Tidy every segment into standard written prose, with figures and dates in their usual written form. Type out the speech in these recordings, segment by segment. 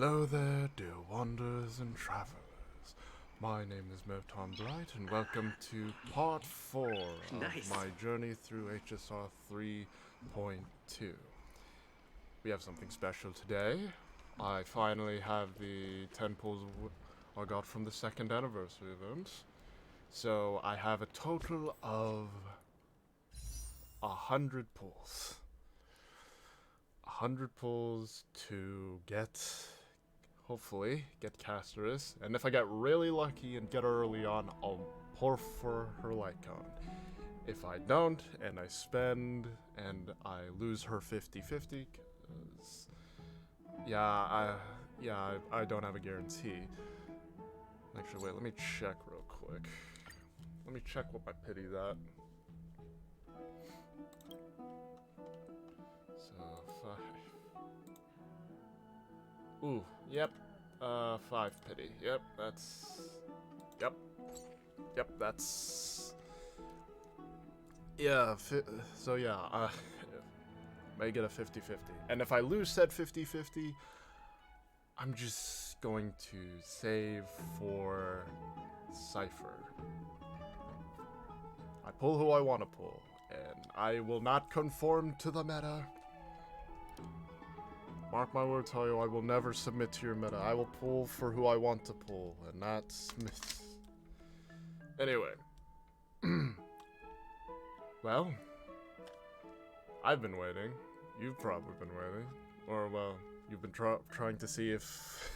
Hello there, dear wanderers and travelers. My name is Merton Bright, and welcome to part 4 of my journey through HSR 3.2. We have something special today. I finally have the 10 pulls I got from the second anniversary event. So I have a total of 100 pulls. 100 pulls to hopefully get Castorice, and if I get really lucky and get her early on, I'll pour for her Lycon. If I don't, and I spend, and I lose her 50-50, because, I don't have a guarantee. Actually, wait, let me check real quick. Let me check what my pity's at. So, 5. Ooh, yep. 5 pity. Yep, that's... Yep, that's... Yeah, so yeah, may get a 50-50. And if I lose said 50-50, I'm just going to save for Cipher. I pull who I want to pull, and I will not conform to the meta. Mark my words, Hoyo, I will never submit to your meta. I will pull for who I want to pull, and not Smith. Anyway. Well, I've been waiting. You've probably been waiting. Or, well, you've been trying to see if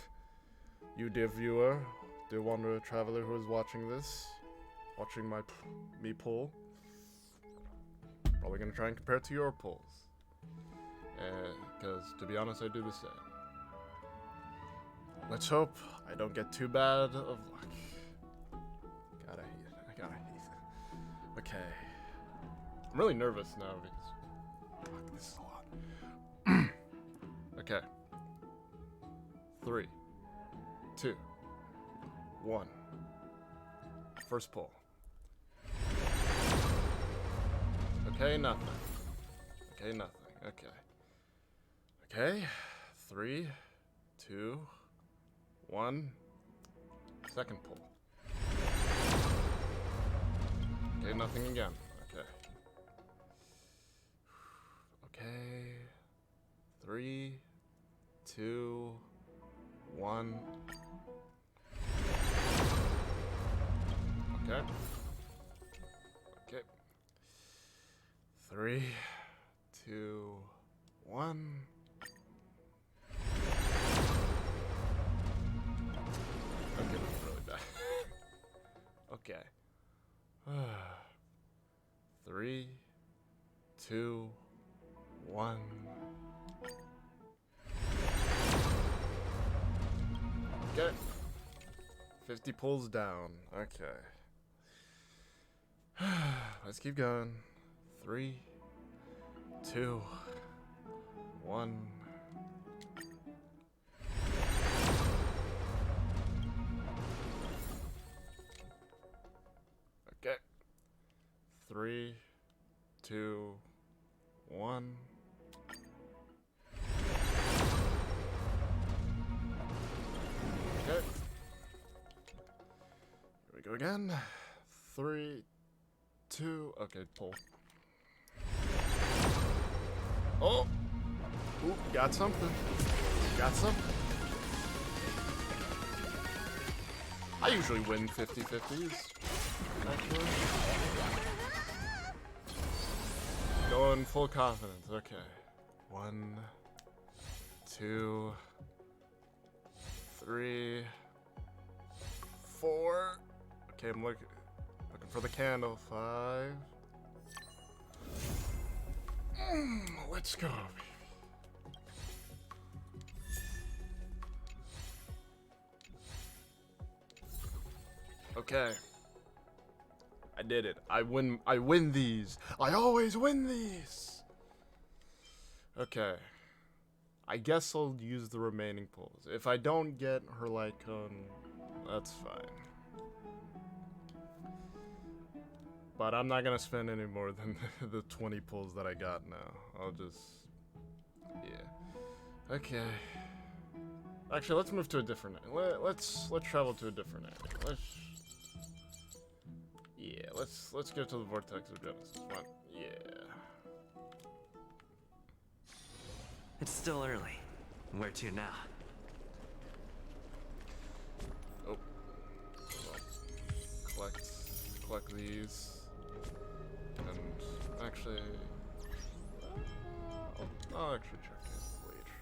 you, dear viewer, dear wanderer, traveler who is watching this, watching me pull, probably gonna try and compare it to your pulls. Because, to be honest, I do the same. Let's hope I don't get too bad of luck. I gotta hate it. Okay. I'm really nervous now because... Fuck, this is a lot. Okay. 3, 2, 1. First pull. Okay, nothing. Okay, nothing. Okay. Okay, 3, 2, 1. Second pull. Okay, nothing again. Okay. Okay. 3, 2, 1. Okay. Okay. 3, 2, 1. Okay, this is really bad. Okay. 3, 2, 1. Okay. 50 pulls down. Okay. Let's keep going. 3, 2, 1. Okay. 3, 2, 1. Okay. Here we go again. 3, 2. Okay, pull. Oh! Ooh, got something. Got something. I usually win 50-50s. Actually. Going full confidence. Okay. 1, 2, 3, 4. Okay, I'm looking for the candle. 5. Let's go. Okay. I did it. I win these. I always win these. Okay. I guess I'll use the remaining pulls. If I don't get her Lycon, that's fine. But I'm not gonna spend any more than the 20 pulls that I got now. I'll just... yeah. Okay. Actually, let's move to a different. Let's travel to a different area. Let's get to the Vortex of Genesis. What? Yeah. It's still early. Where to now? Oh. Well, collect these. And actually, I'll actually check it later.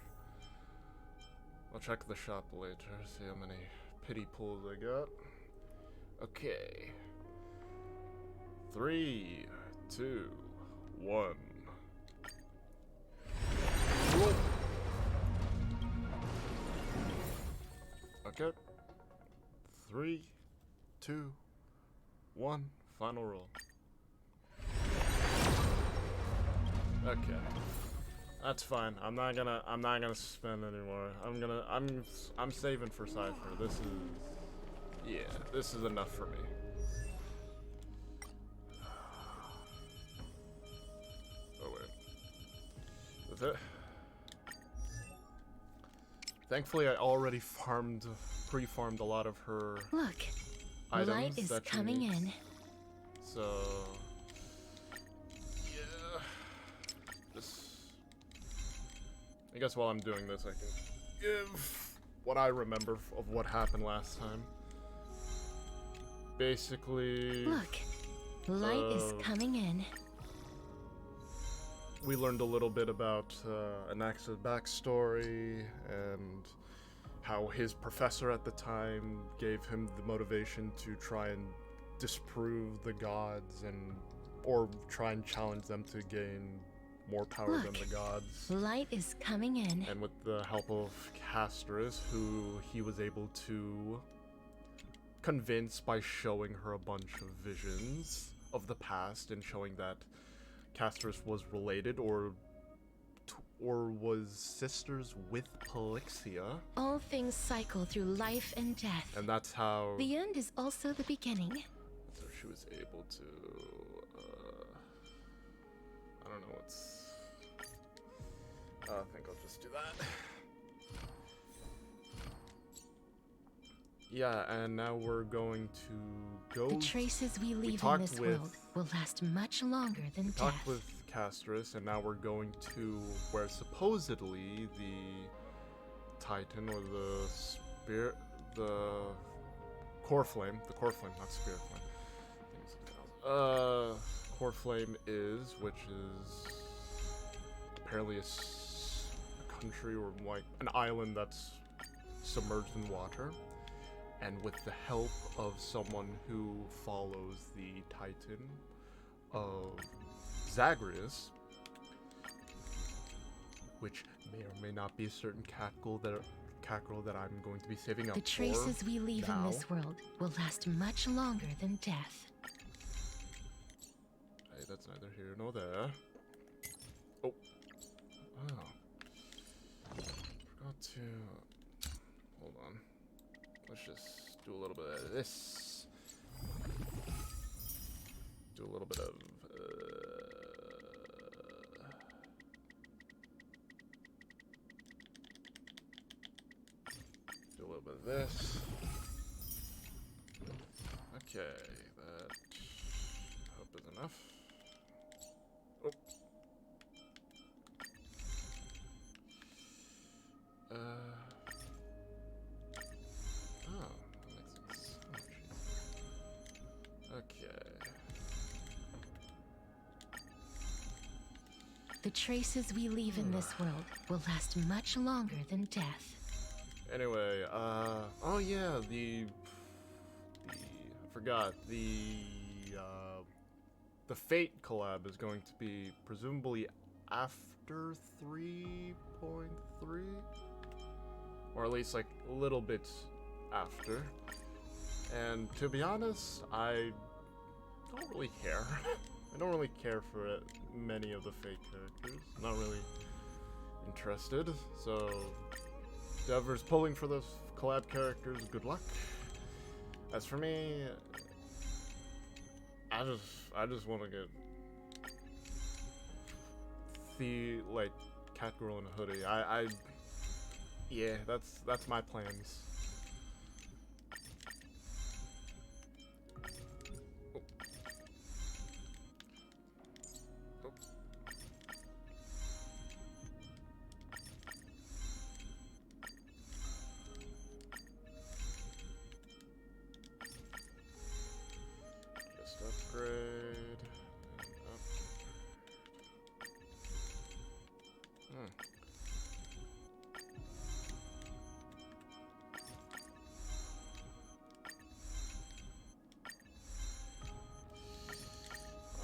I'll check the shop later, see how many pity pools I got. Okay. 3, 2, 1. Whoa. Okay. 3, 2, 1. Final roll. Okay. That's fine. I'm not gonna spend anymore. I'm saving for Cipher. This is enough for me. Oh wait. That's it. Thankfully I already pre-farmed a lot of her items light is that she coming needs. in. So yeah. I guess while I'm doing this, I can give what I remember of what happened last time. Basically, light is coming in. We learned a little bit about Anax's backstory and how his professor at the time gave him the motivation to try and disprove the gods or try and challenge them to gain more power than the gods. Light is coming in. And with the help of Castorice, who he was able to convince by showing her a bunch of visions of the past and showing that Castorice was related or was sisters with Styxia. All things cycle through life and death. And that's how The end is also the beginning. so she was able to I don't know what's I think I'll just do that. Yeah, and now we're going to go. The traces we leave in this world will last much longer than death. Talked with Castorice, and now we're going to where supposedly the Titan or the spirit, the coreflame, not spirit flame. Coreflame is, which is apparently a country or like an island that's submerged in water, and with the help of someone who follows the Titan of Zagreus, which may or may not be a certain cat girl that I'm going to be saving up for. The traces we leave now. in this world will last much longer than death. Hey, that's neither here nor there. Oh. Forgot to... Hold on. Let's just do a little bit of this. Do a little bit of... do a little bit of this. Okay, that... I hope is enough. Oh. That makes it so much easier. Okay. The traces we leave in this world will last much longer than death. Anyway, oh yeah, I forgot, the Fate collab is going to be presumably after 3.3? Or at least like a little bit after. And to be honest, I don't really care. I don't really care for many of the Fate characters. I'm not really interested. So, whoever's pulling for those collab characters, good luck. As for me, I just want to get the like Catgirl in a hoodie. Yeah, that's my plans. Oh. Oh. Just upgrade.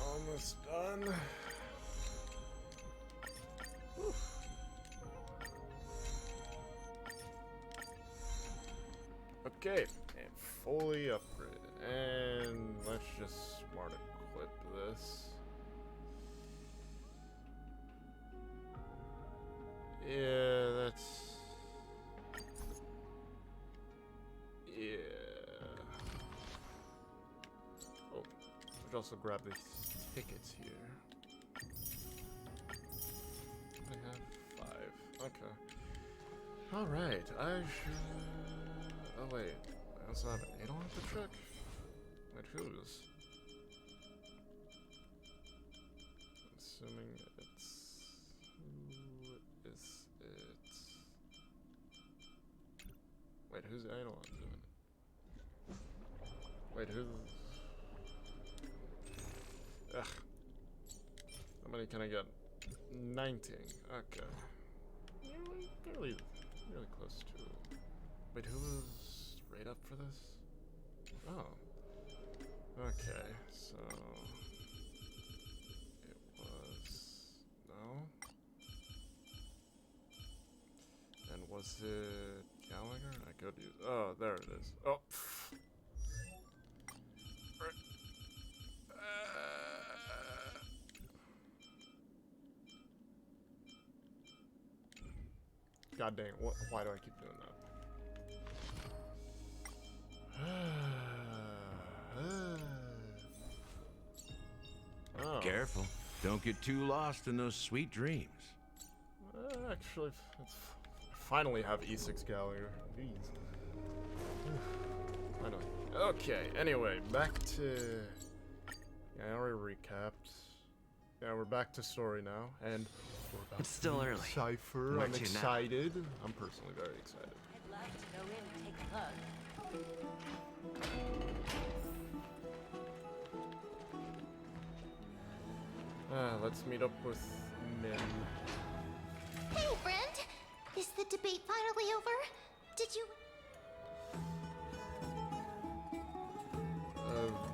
Almost done. Whew. Okay, and fully upgraded. And let's just smart equip this. Yeah, that's... Yeah. Oh, we should also grab these tickets here. I have 5. Okay. Alright, I should... Oh wait, I also have an 8 on to check? Wait, whose? I'm assuming it's... Who is it? Wait, who's Eidolon doing? Wait, who's... Ugh. How many can I get? 19. Okay. Really close to... Wait, who was right up for this? Oh. Okay, so... It was... No? And was it Gallagher? I could use... Oh, there it is. Oh! God dang, why do I keep doing that? Oh. Careful. Don't get too lost in those sweet dreams. Actually, it's finally have E6 Gallagher. Jeez. Finally. Okay, anyway, back to... Yeah, I already recapped. Yeah, we're back to story now, and we're about It's still early. Cipher. Where I'm to now? excited. I'm personally very excited. I'd like to go in and take a look. Let's meet up with Min. Hey, friend! Is the debate finally over? Did you...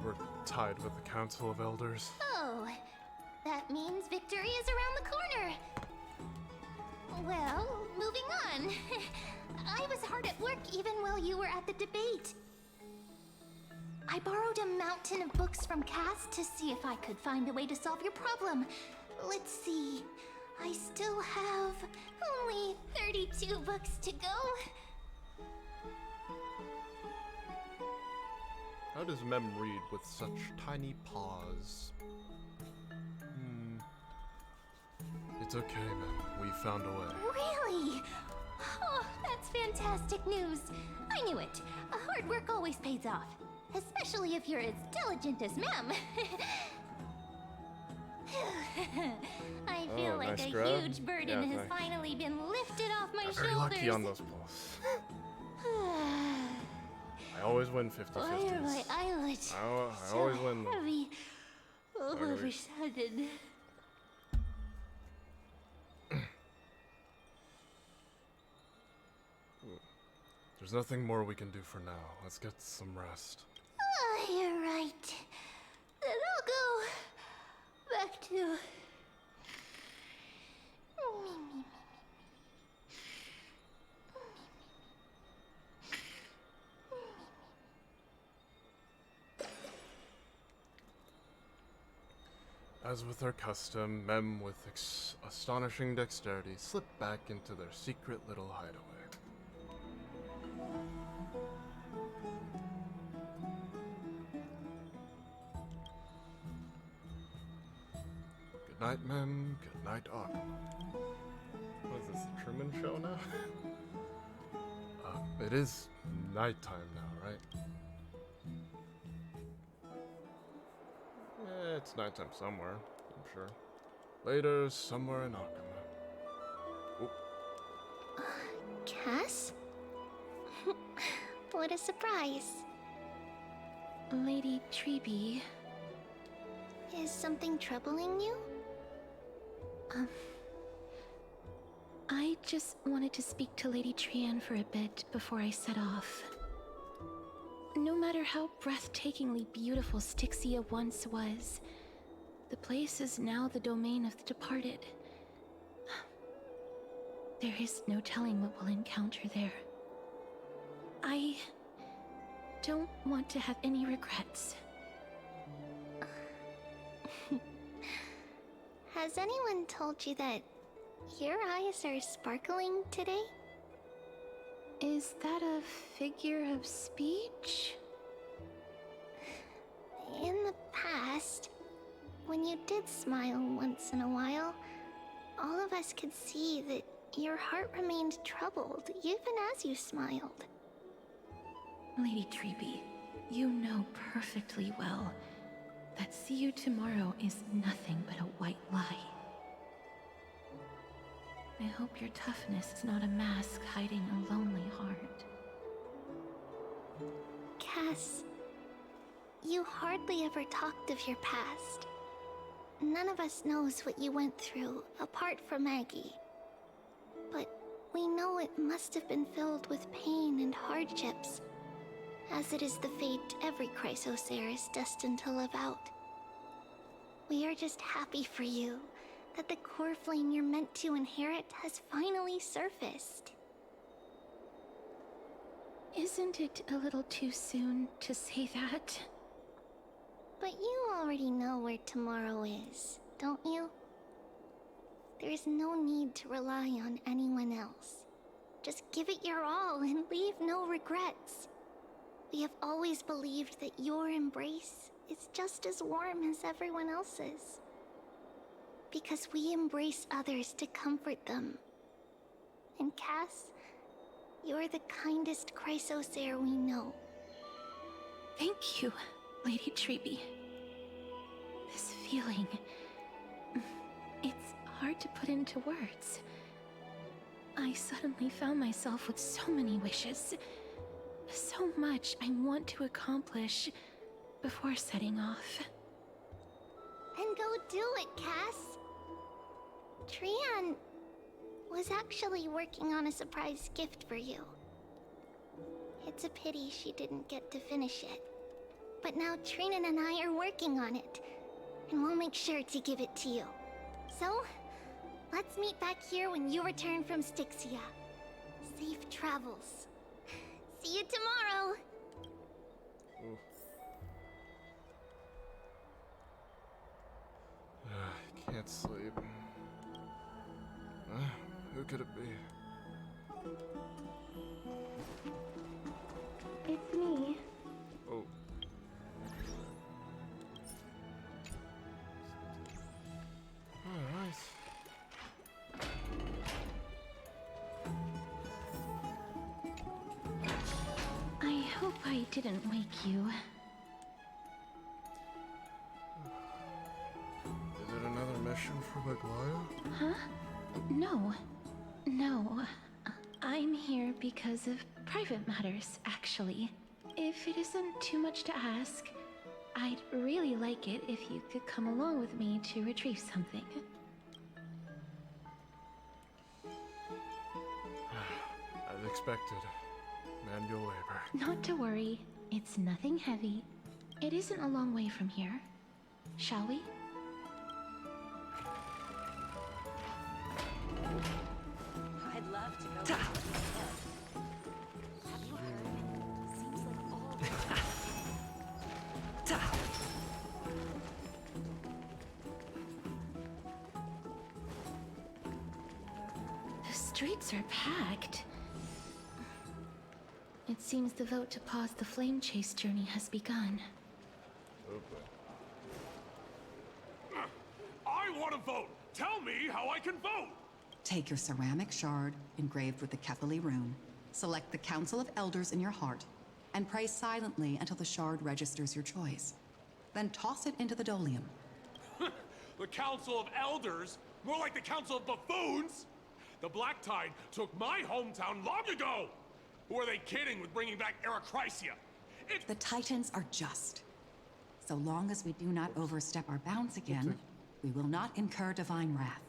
We're tied with the Council of Elders. Oh, that means victory is around the corner. Well, moving on. I was hard at work even while you were at the debate. I borrowed a mountain of books from Cass to see if I could find a way to solve your problem. Let's see. I still have only 32 books to go. How does Mem read with such tiny paws? It's okay, Mem. We found a way. Really? Oh, that's fantastic news. I knew it. Hard work always pays off. Especially if you're as diligent as Mem. I feel like nice a grab. huge burden Yeah, has thanks. finally been lifted off my I'm very shoulders. lucky on those pulls. I always win 50-50s. Why are my eyelids I always win them. heavy? All Sorry. of a sudden. There's nothing more we can do for now. Let's get some rest. Oh, you're right. Then I'll go back to... As with her custom, Mem, with astonishing dexterity, slipped back into their secret little hideaway. Good night, Mem. Good night, Autumn. What is this, the Truman Show now? It is nighttime now, right? Yeah, it's nighttime somewhere, I'm sure. Later, somewhere in Ahem. Oh, Cass? What a surprise. Lady Treby. Is something troubling you? I just wanted to speak to Lady Trian for a bit before I set off. No matter how breathtakingly beautiful Styxia once was, the place is now the domain of the departed. There is no telling what we'll encounter there. I don't want to have any regrets. Has anyone told you that your eyes are sparkling today? Is that a figure of speech? In the past, when you did smile once in a while, all of us could see that your heart remained troubled even as you smiled. Lady Treby, you know perfectly well that see you tomorrow is nothing but a white lie. I hope your toughness is not a mask hiding a lonely heart. Cass, you hardly ever talked of your past. None of us knows what you went through, apart from Maggie. But we know it must have been filled with pain and hardships, as it is the fate every Chrysos heir is destined to live out. We are just happy for you that the coreflame you're meant to inherit has finally surfaced. Isn't it a little too soon to say that? But you already know where tomorrow is, don't you? There's no need to rely on anyone else. Just give it your all and leave no regrets. We have always believed that your embrace is just as warm as everyone else's. Because we embrace others to comfort them. And Cass, you're the kindest Chrysos heir we know. Thank you, Lady Treby. This feeling... it's hard to put into words. I suddenly found myself with so many wishes. So much I want to accomplish before setting off. Then go do it, Cass. Trian was actually working on a surprise gift for you. It's a pity she didn't get to finish it. But now Trinan and I are working on it, and we'll make sure to give it to you. So, let's meet back here when you return from Styxia. Safe travels. See you tomorrow! ooh. I can't sleep. Who could it be? It's me. Oh. Alright. I hope I didn't wake you. Is it another mission for Maguire? Huh? No. No. I'm here because of private matters, actually. If it isn't too much to ask, I'd really like it if you could come along with me to retrieve something. As expected. Manual labor. Not to worry. It's nothing heavy. It isn't a long way from here. Shall we? I'd love to go. Have you heard? Seems like all The streets are packed. It seems the vote to pause the flame chase journey has begun. Oh boy. I want to vote! Tell me how I can vote! Take your ceramic shard, engraved with the Kepali rune, Select the Council of Elders in your heart and pray silently until the shard registers your choice. Then toss it into the dolium. The Council of Elders? More like the Council of Buffoons? The Black Tide took my hometown long ago! Who are they kidding with bringing back Chrysos? The Titans are just. So long as we do not overstep our bounds again, we will not incur divine wrath.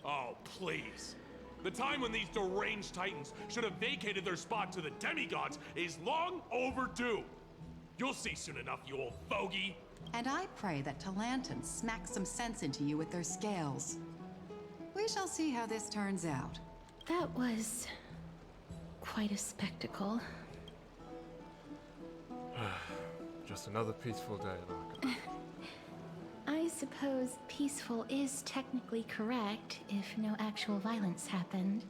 Oh, please. The time when these deranged Titans should have vacated their spot to the demigods is long overdue. You'll see soon enough, you old fogey. And I pray that Talantans smack some sense into you with their scales. We shall see how this turns out. That was quite a spectacle. Just another peaceful day, look. I suppose peaceful is technically correct if no actual violence happened.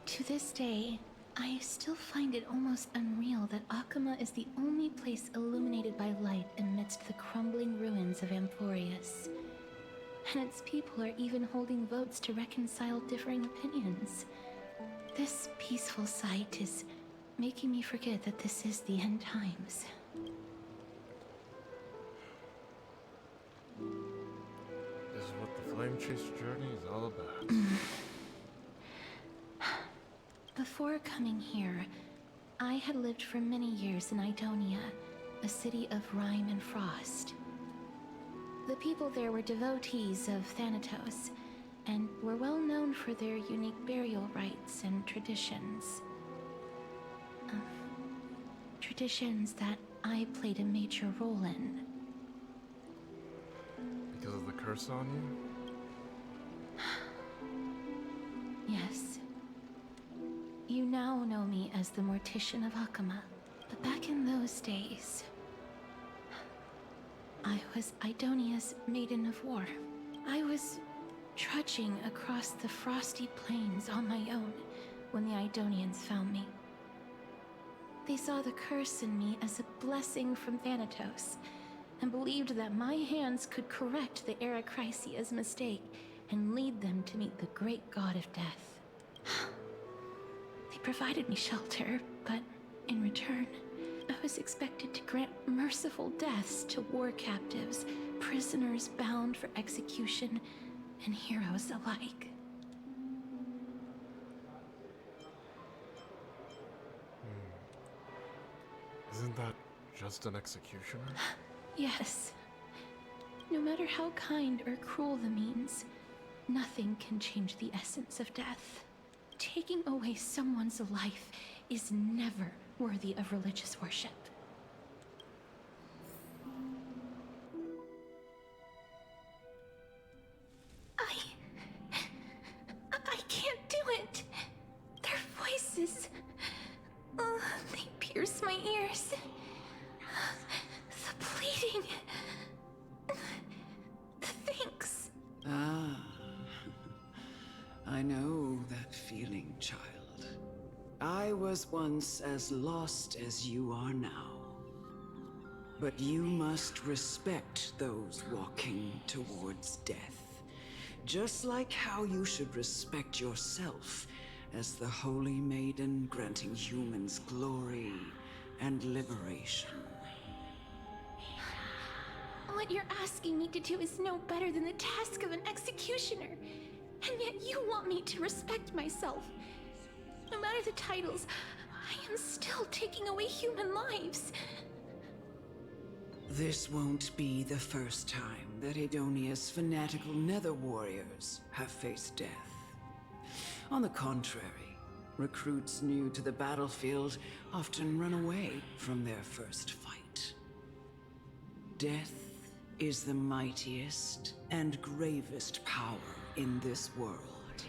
To this day, I still find it almost unreal that Akama is the only place illuminated by light amidst the crumbling ruins of Amphorius. And its people are even holding votes to reconcile differing opinions. This peaceful sight is making me forget that this is the end times. This is what the Flame Chase journey is all about. Before coming here, I had lived for many years in Idonia, a city of rime and frost. The people there were devotees of Thanatos, and were well known for their unique burial rites and traditions. Traditions that I played a major role in. Because of the curse on you? Yes. You now know me as the Mortician of Akama, but back in those days, I was Idonia's Maiden of War. I was trudging across the frosty plains on my own when the Idonians found me. They saw the curse in me as a blessing from Thanatos, and believed that my hands could correct the Chrysos' mistake and lead them to meet the great god of death. They provided me shelter, but in return, I was expected to grant merciful deaths to war captives, prisoners bound for execution, and heroes alike. Isn't that just an executioner? Yes. No matter how kind or cruel the means, nothing can change the essence of death. Taking away someone's life is never worthy of religious worship. I can't do it. Their voices, they pierce my ears. The pleading, the thanks. Ah, I know that feeling, child. I was once as lost as you are now. But you must respect those walking towards death. Just like how you should respect yourself as the Holy Maiden granting humans glory and liberation. What you're asking me to do is no better than the task of an executioner. And yet you want me to respect myself. No matter the titles, I am still taking away human lives. This won't be the first time that Idonia's fanatical nether warriors have faced death. On the contrary, recruits new to the battlefield often run away from their first fight. Death is the mightiest and gravest power in this world.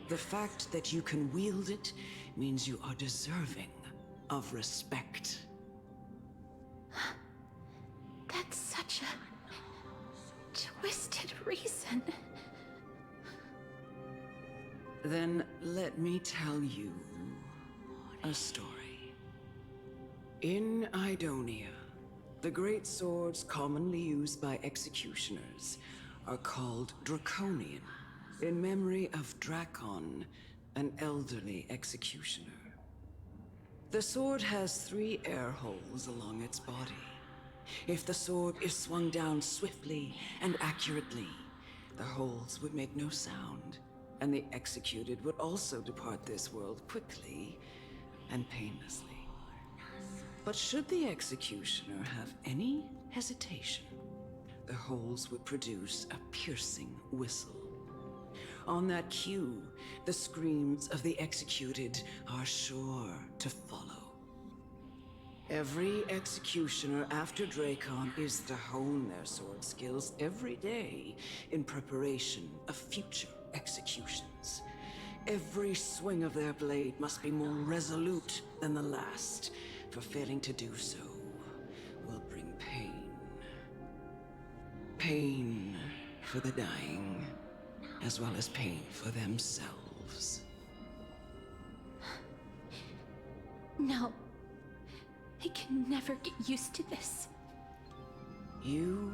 The fact that you can wield it means you are deserving of respect. That's such a twisted reason. Then let me tell you a story. In Idonia, the great swords commonly used by executioners are called Draconian, in memory of Drakon, an elderly executioner. The sword has 3 air holes along its body. If the sword is swung down swiftly and accurately, the holes would make no sound, and the executed would also depart this world quickly and painlessly. But should the executioner have any hesitation, the holes would produce a piercing whistle. On that cue, the screams of the executed are sure to follow. Every executioner after Dracon is to hone their sword skills every day in preparation of future executions. Every swing of their blade must be more resolute than the last, for failing to do so will bring pain. Pain for the dying, as well as pain for themselves. No. I can never get used to this. You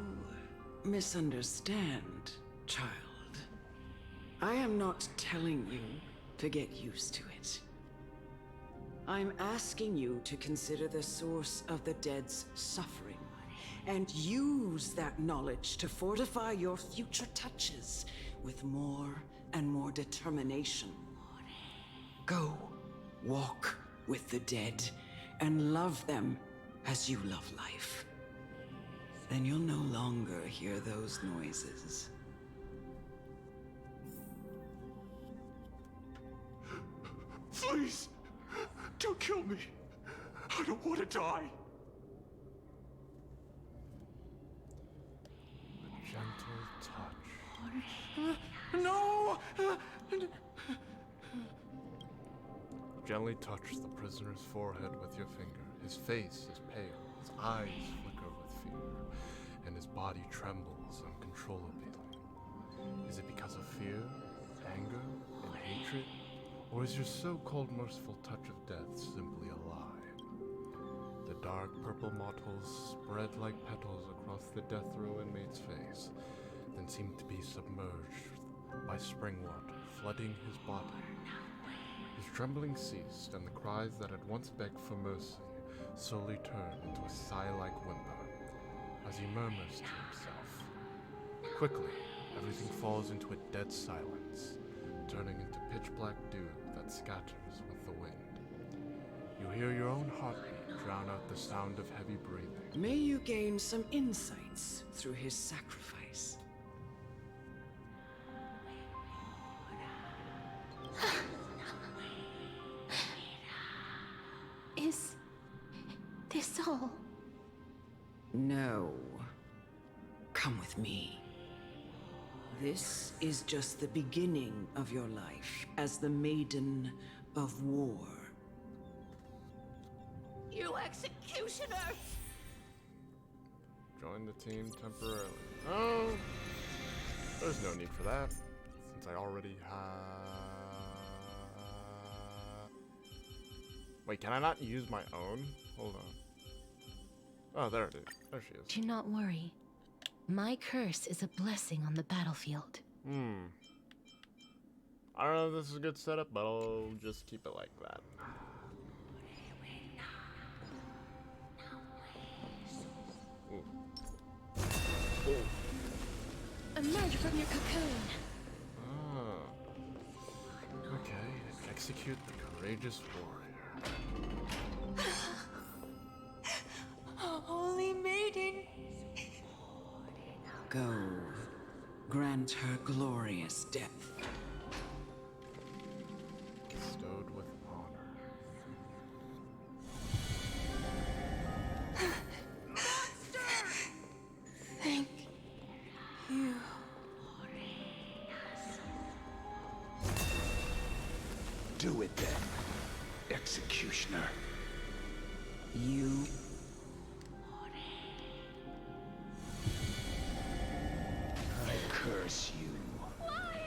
misunderstand, child. I am not telling you to get used to it. I'm asking you to consider the source of the dead's suffering and use that knowledge to fortify your future touches with more and more determination. Go, walk with the dead and love them as you love life. Then you'll no longer hear those noises. Please, don't kill me. I don't want to die. A gentle touch. No! Gently touch the prisoner's forehead with your finger. His face is pale, his eyes flicker with fear, and his body trembles uncontrollably. Is it because of fear, anger, and hatred? Or is your so-called merciful touch of death simply a lie? The dark purple mottles spread like petals across the death row inmate's face, then seemed to be submerged by spring water, flooding his body. His trembling ceased, and the cries that had once begged for mercy slowly turned into a sigh-like whimper as he murmurs to himself. Quickly, everything falls into a dead silence, turning into pitch-black dew that scatters with the wind. You hear your own heartbeat drown out the sound of heavy breathing. May you gain some insights through his sacrifice. Is this all? No. Come with me. This is just the beginning of your life as the Maiden of War. You executioner! Join the team temporarily. Oh! There's no need for that, since I already have... Wait, can I not use my own? Hold on. Oh, there it is. There she is. Do not worry. My curse is a blessing on the battlefield. I don't know if this is a good setup, but I'll just keep it like that. Ooh. Emerge from your cocoon. Ah. Okay, execute the courageous warrior. Holy maiden! Go. Grant her glorious death. Bestowed with honor. Thank you. Do it then, executioner. You... I curse you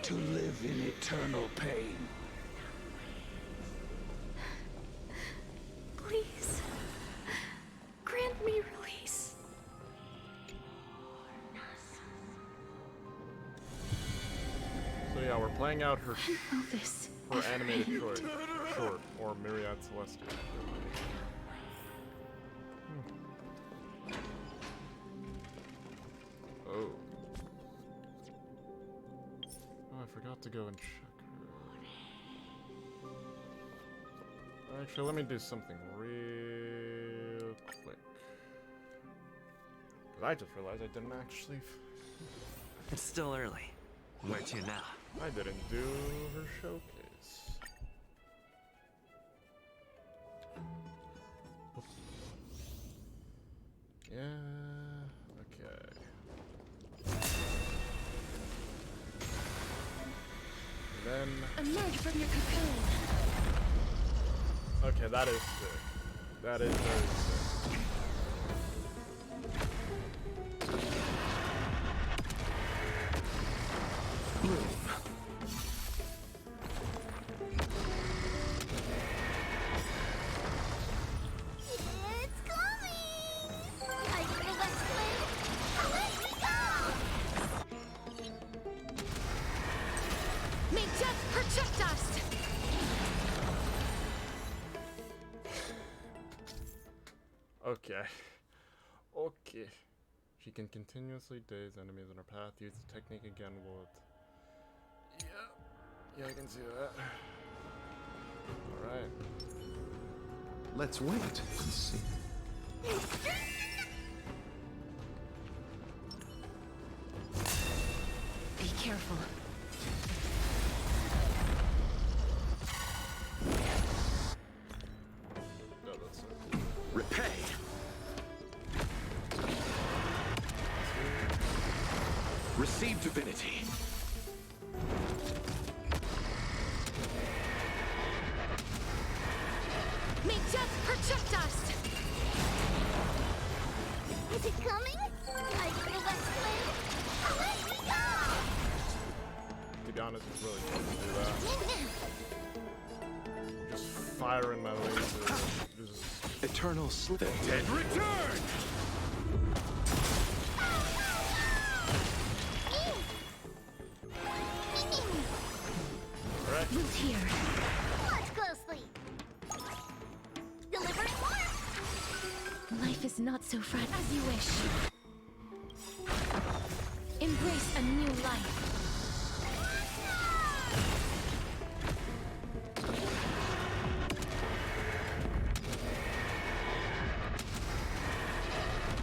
to live in eternal pain. Please, grant me release. So yeah, we're playing out her Know this. animated short, or Myriad Celestia. forgot to go and check her. Actually, let me do something real quick. Because I just realized I didn't actually... It's still early. Where to now? I didn't do her showcase. Yeah, okay. Then... Emerge from your cocoon. Okay, that is sick. That is very sick. It's coming! I feel that flame! Let me go! May death protect us! Okay. Okay. She can continuously daze enemies in her path. Use the technique again with... Yeah, I can see that. Alright. Let's wait and see. Be careful. No, that's so cool. Repay! Receive divinity. May death protect us! Is it coming? I feel that flame! Let me go! To be honest, it's really cool to do that. Just firing my laser. Just... Eternal slip. The dead Return! Alright. Move here. Watch closely! Delivering more! Life is not so fragile as you wish. Embrace a new life.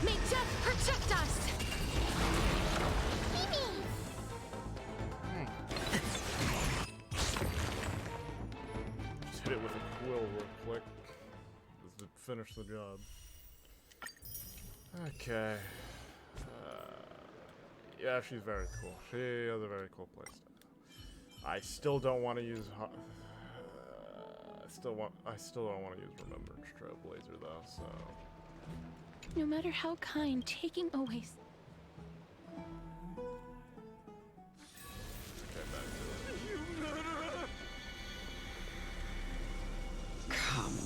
May death protect us! Just hit it with a quill real quick. Just to finish the job. Okay. Yeah, she's very cool. She has a very cool playstyle. I still don't want to use... I still don't want to use Remembrance Trailblazer though, so... No matter how kind, taking away... Okay, back to it. Come.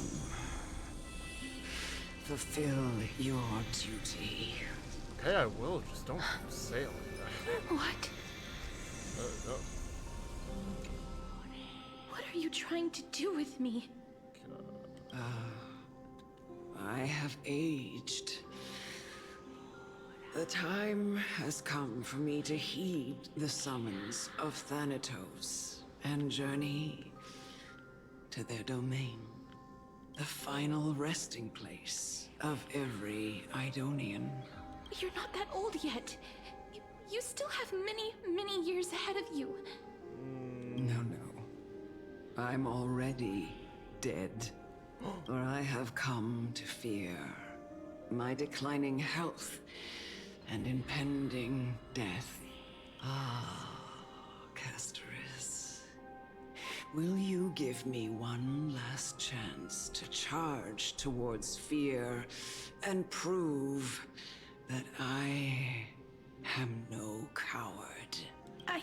Fulfill your duty. Okay, I will. Just don't say it like that. What? No. What are you trying to do with me? I have aged. The time has come for me to heed the summons of Thanatos and journey to their domain, the final resting place of every Idonian. You're not that old yet. You still have many, many years ahead of you. No. I'm already dead. Or I have come to fear my declining health and impending death. Castorice. Will you give me one last chance to charge towards fear and prove that I am no coward? I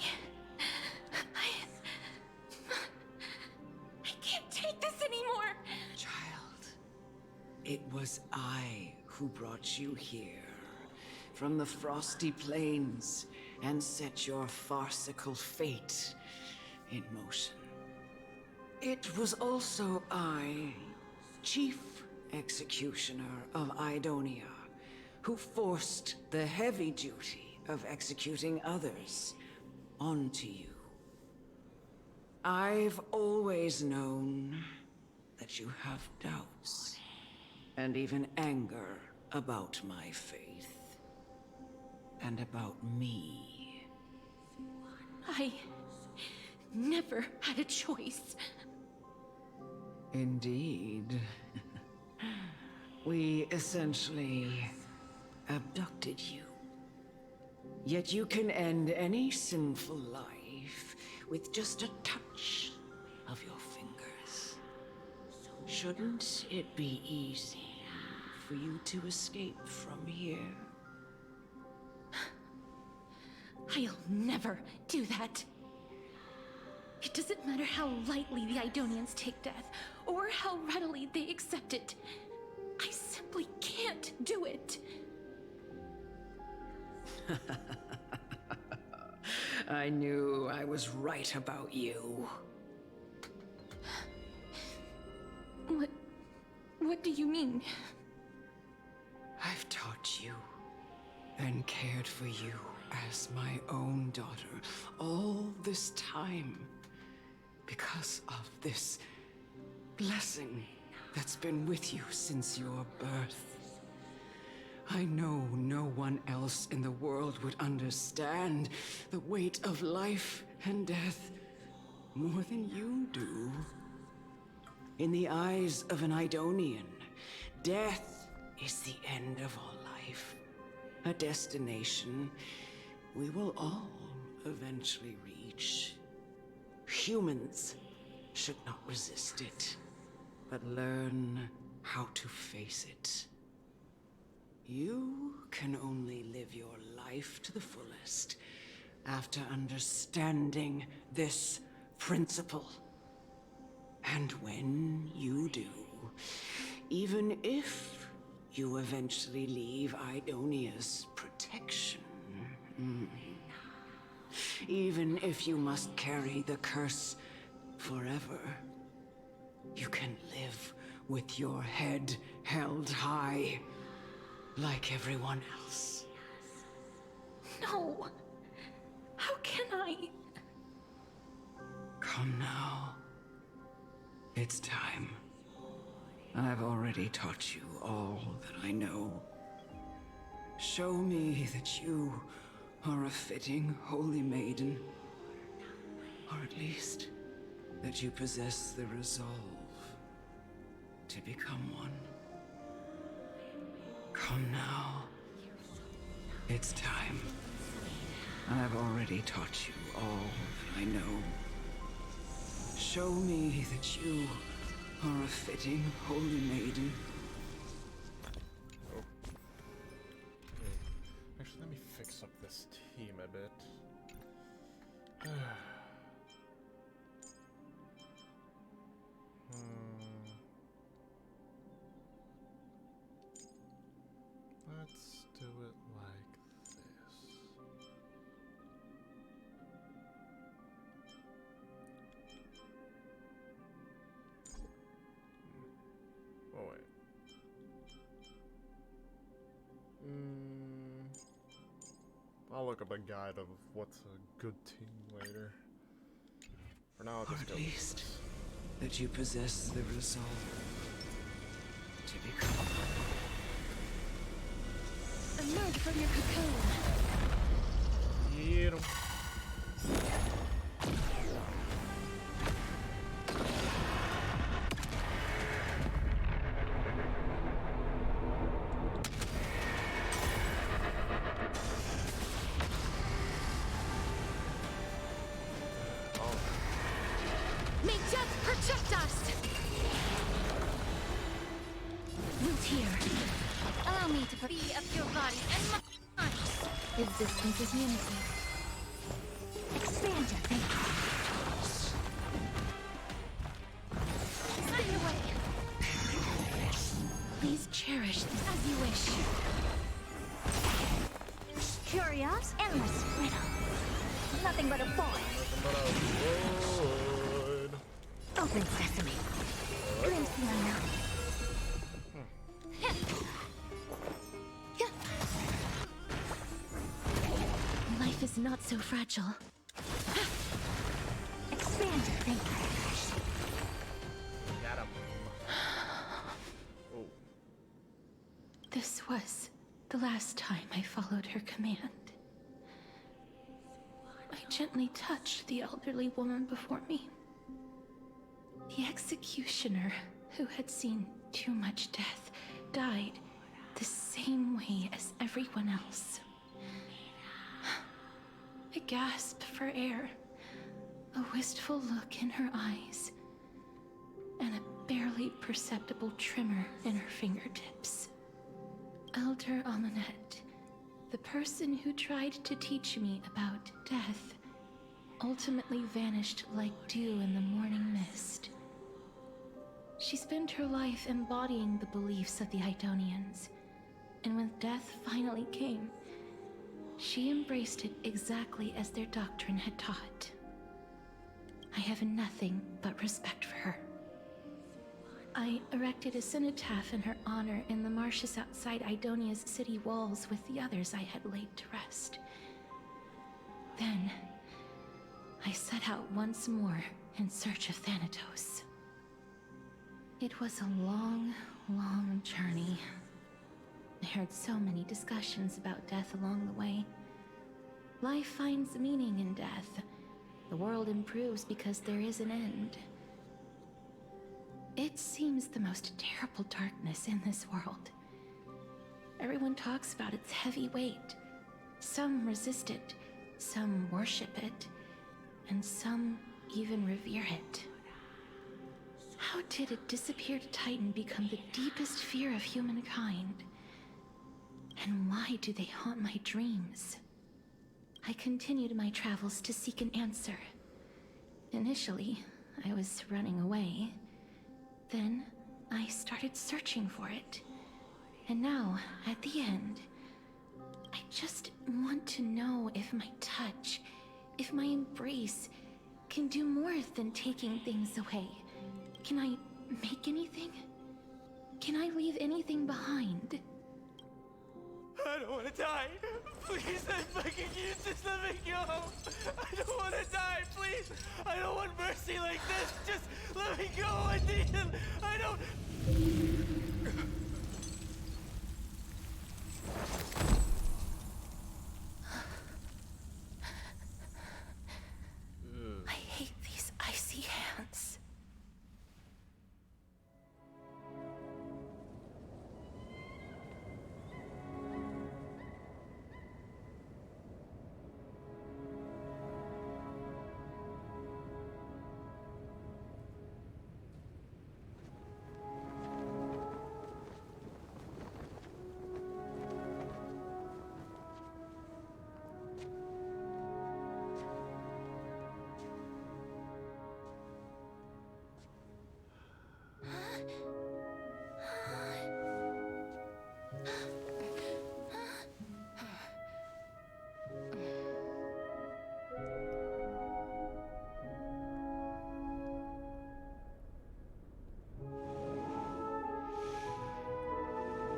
can't take this anymore! Child, it was I who brought you here from the frosty plains and set your farcical fate in motion. It was also I, Chief Executioner of Idonia, who forced the heavy duty of executing others onto you. I've always known that you have doubts and even anger about my faith and about me. I never had a choice. Indeed. We essentially abducted you. Yet you can end any sinful life with just a touch of your fingers. Shouldn't it be easy for you to escape from here? I'll never do that. It doesn't matter how lightly the Idonians take death, or how readily they accept it. I simply can't do it. I knew I was right about you. What do you mean? I've taught you and cared for you as my own daughter all this time because of this blessing that's been with you since your birth. I know no one else in the world would understand the weight of life and death more than you do. In the eyes of an Idonian, death is the end of all life, a destination we will all eventually reach. Humans should not resist it, but learn how to face it. You can only live your life to the fullest after understanding this principle. And when you do, even if you eventually leave Idonia's protection, even if you must carry the curse forever, you can live with your head held high, like everyone else. No. How can I? Come now. It's time. I've already taught you all that I know. Show me that you are a fitting holy maiden. Or at least, that you possess the resolve to become one. Come now. It's time. I've already taught you all that I know. Show me that you are a fitting holy maiden. Oh. Actually, let me fix up this team a bit. Let's do it like this. Oh wait. I'll look up a guide of what's a good team later. For now, I'll just Or go at with least this. that you possess the resolve to become one. Emerge from your cocoon. Get 'em. May death protect us! Root here. Allow me to be of your body and mind. Existence is unity. Expand your thinking. Stay away. Please cherish this as you wish. Curious, endless riddle. Nothing but a boy. Open sesame. Glimpse the unknown. Life is not so fragile. Expand your Thank you. Got him. Oh. This was the last time I followed her command. I gently touched the elderly woman before me. The executioner, who had seen too much death, died the same way as everyone else. I gasped for air, a wistful look in her eyes, and a barely perceptible tremor in her fingertips. Elder Amunet, the person who tried to teach me about death, ultimately vanished like dew in the morning mist. She spent her life embodying the beliefs of the Idonians, and when death finally came, she embraced it exactly as their doctrine had taught. I have nothing but respect for her. I erected a cenotaph in her honor in the marshes outside Idonia's city walls with the others I had laid to rest. Then, I set out once more in search of Thanatos. It was a long, long journey. I heard so many discussions about death along the way. Life finds meaning in death. The world improves because there is an end. It seems the most terrible darkness in this world. Everyone talks about its heavy weight. Some resist it, some worship it, and some even revere it. How did a disappeared Titan become the deepest fear of humankind? And why do they haunt my dreams? I continued my travels to seek an answer. Initially, I was running away. Then, I started searching for it. And now, at the end, I just want to know if my touch, if my embrace, can do more than taking things away. Can I make anything? Can I leave anything behind? I don't want to die. Please, I'm begging you, just let me go. I don't want to die, please. I don't want mercy like this. Just let me go. I don't... I hate these icy hands.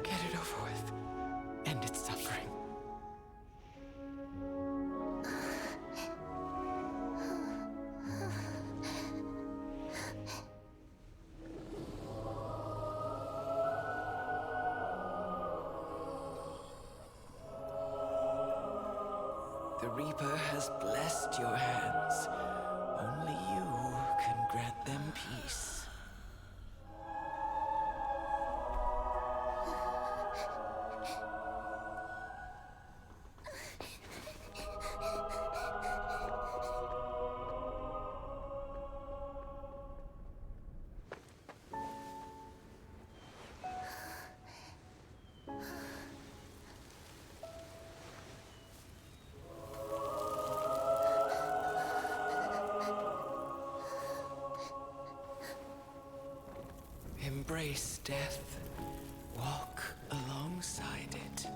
Get it over with. End its suffering. The Reaper has blessed your hands. Only you can grant them peace. Embrace death. Walk alongside it.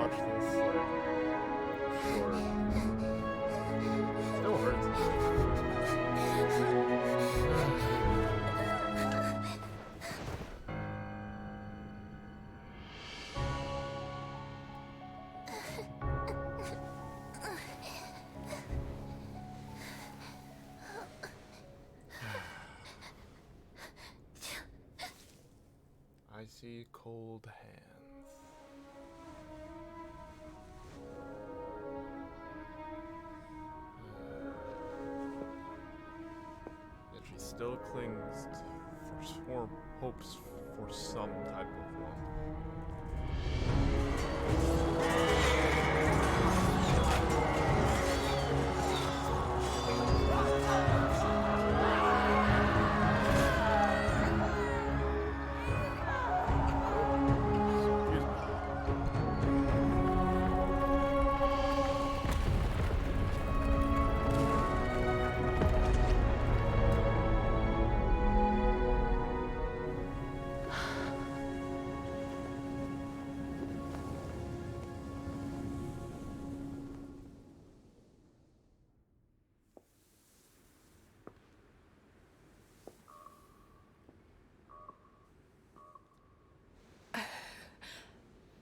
watch this like short. Still hurts. I see cold hands. Yet she still clings for hopes for some type of one.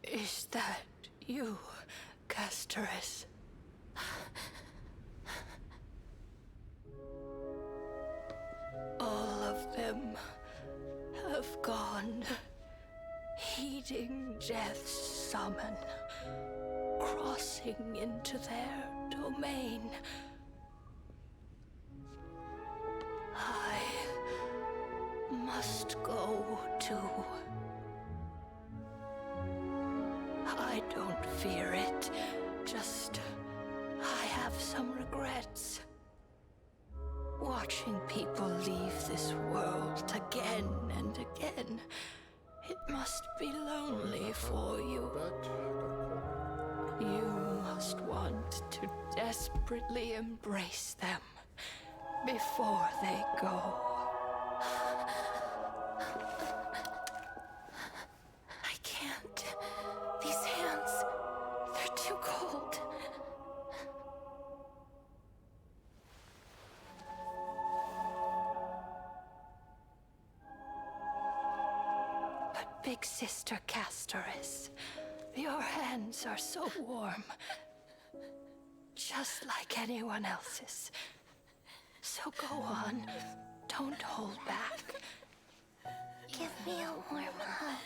Is that you, Castorice? All of them have gone, heeding death's summon, crossing into their domain. I must go too. I don't fear it, just I have some regrets. Watching people leave this world again and again, it must be lonely for you. You must want to desperately embrace them before they go. I can't. These hands, they're too cold. But Big Sister Castorice, your hands are so warm. Just like anyone else's. So go on, don't hold back. Give me a warm hug.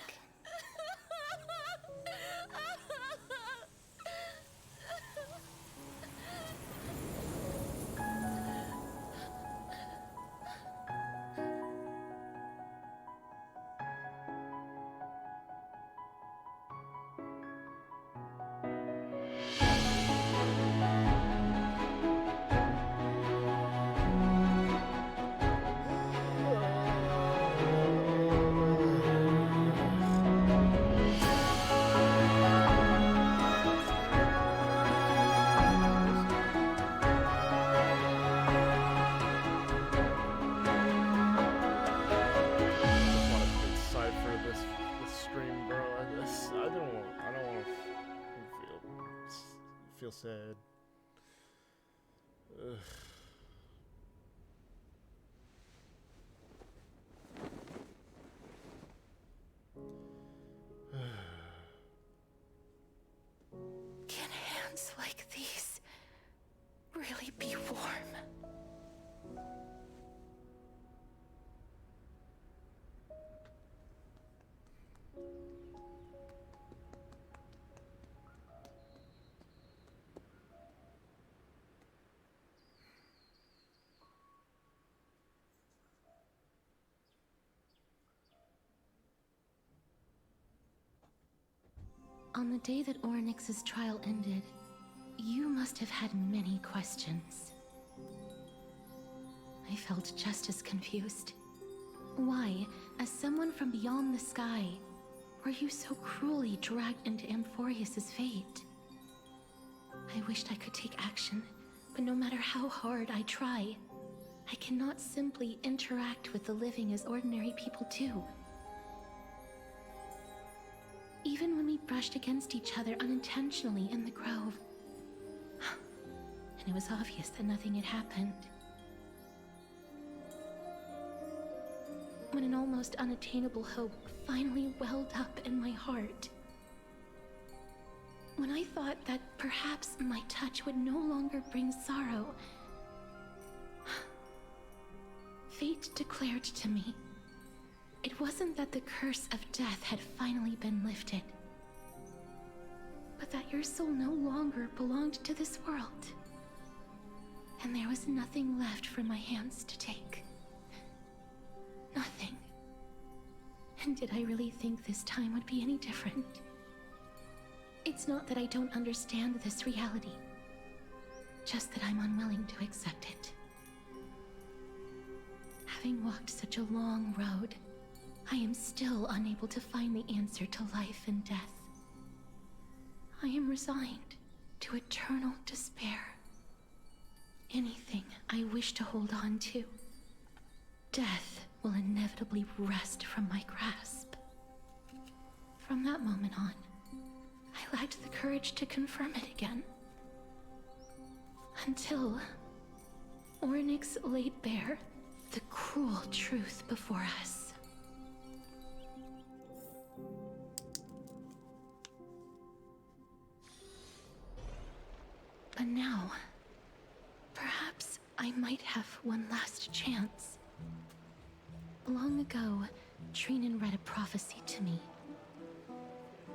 Feel sad. Ugh. Can hands like these really be warm? On the day that Orynyx's trial ended, you must have had many questions. I felt just as confused. Why, as someone from beyond the sky, were you so cruelly dragged into Amphorius's fate? I wished I could take action, but no matter how hard I try, I cannot simply interact with the living as ordinary people do. Even when we brush brushed against each other unintentionally in the grove. And it was obvious that nothing had happened. When an almost unattainable hope finally welled up in my heart. When I thought that perhaps my touch would no longer bring sorrow, fate declared to me, it wasn't that the curse of death had finally been lifted, but that your soul no longer belonged to this world. And there was nothing left for my hands to take. Nothing. And did I really think this time would be any different? It's not that I don't understand this reality, just that I'm unwilling to accept it. Having walked such a long road, I am still unable to find the answer to life and death. I am resigned to eternal despair. Anything I wish to hold on to, death will inevitably wrest from my grasp. From that moment on, I lacked the courage to confirm it again. Until Ornyx laid bare the cruel truth before us. But now, perhaps I might have one last chance. Long ago, Trinan read a prophecy to me.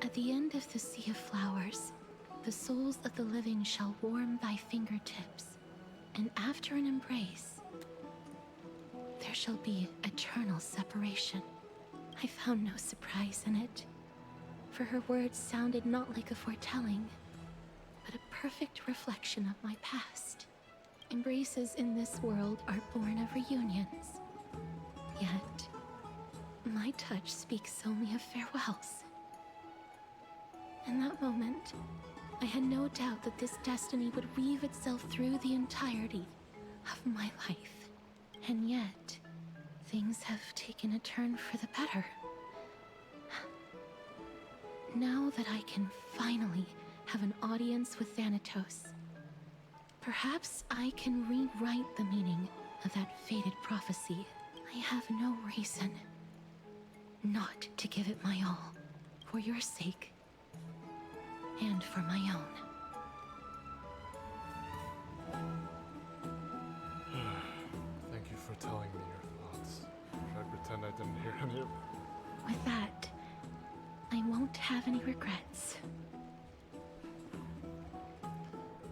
At the end of the Sea of Flowers, the souls of the living shall warm thy fingertips, and after an embrace, there shall be eternal separation. I found no surprise in it, for her words sounded not like a foretelling, but a perfect reflection of my past. Embraces in this world are born of reunions. Yet, my touch speaks only of farewells. In that moment, I had no doubt that this destiny would weave itself through the entirety of my life. And yet, things have taken a turn for the better. Now that I can finally have an audience with Thanatos, perhaps I can rewrite the meaning of that fated prophecy. I have no reason not to give it my all, for your sake, and for my own. Thank you for telling me your thoughts. Should I pretend I didn't hear any of it? With that, I won't have any regrets.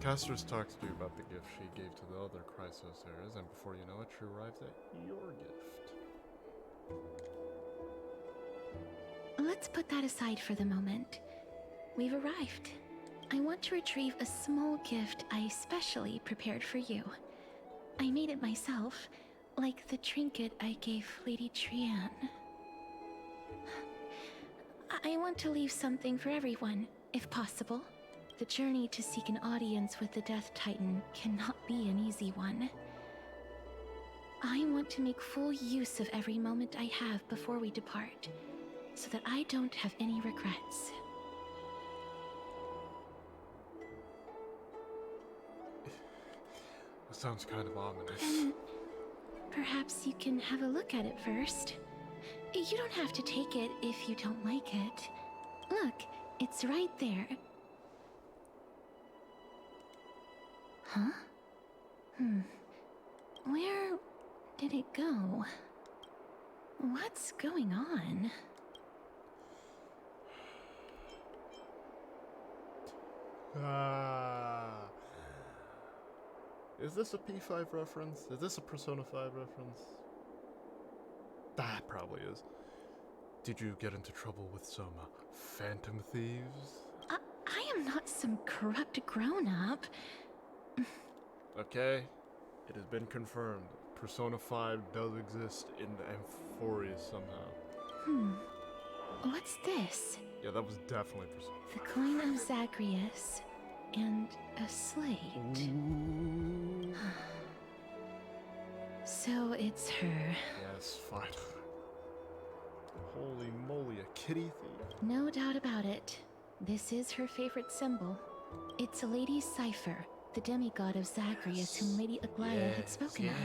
Castorice talks to you about the gift she gave to the other Chrysos heirs, and before you know it, she arrives at your gift. Let's put that aside for the moment. We've arrived. I want to retrieve a small gift I specially prepared for you. I made it myself, like the trinket I gave Lady Trian. I want to leave something for everyone, if possible. The journey to seek an audience with the Death Titan cannot be an easy one. I want to make full use of every moment I have before we depart, so that I don't have any regrets. That sounds kind of ominous. Then perhaps you can have a look at it first. You don't have to take it if you don't like it. Look, it's right there. Huh? Where did it go? What's going on? Is this a P5 reference? Is this a Persona 5 reference? That probably is. Did you get into trouble with some phantom thieves? I am not some corrupt grown-up. Okay, it has been confirmed. Persona 5 does exist in the Amphoria somehow. What's this? Yeah, that was definitely Persona. The coin of Zagreus and a slate. So it's her. Yes, fine. Holy moly, a kitty thief? No doubt about it. This is her favorite symbol. It's a Lady Cipher, the demigod of Zagreus whom Lady Aglaya had spoken of.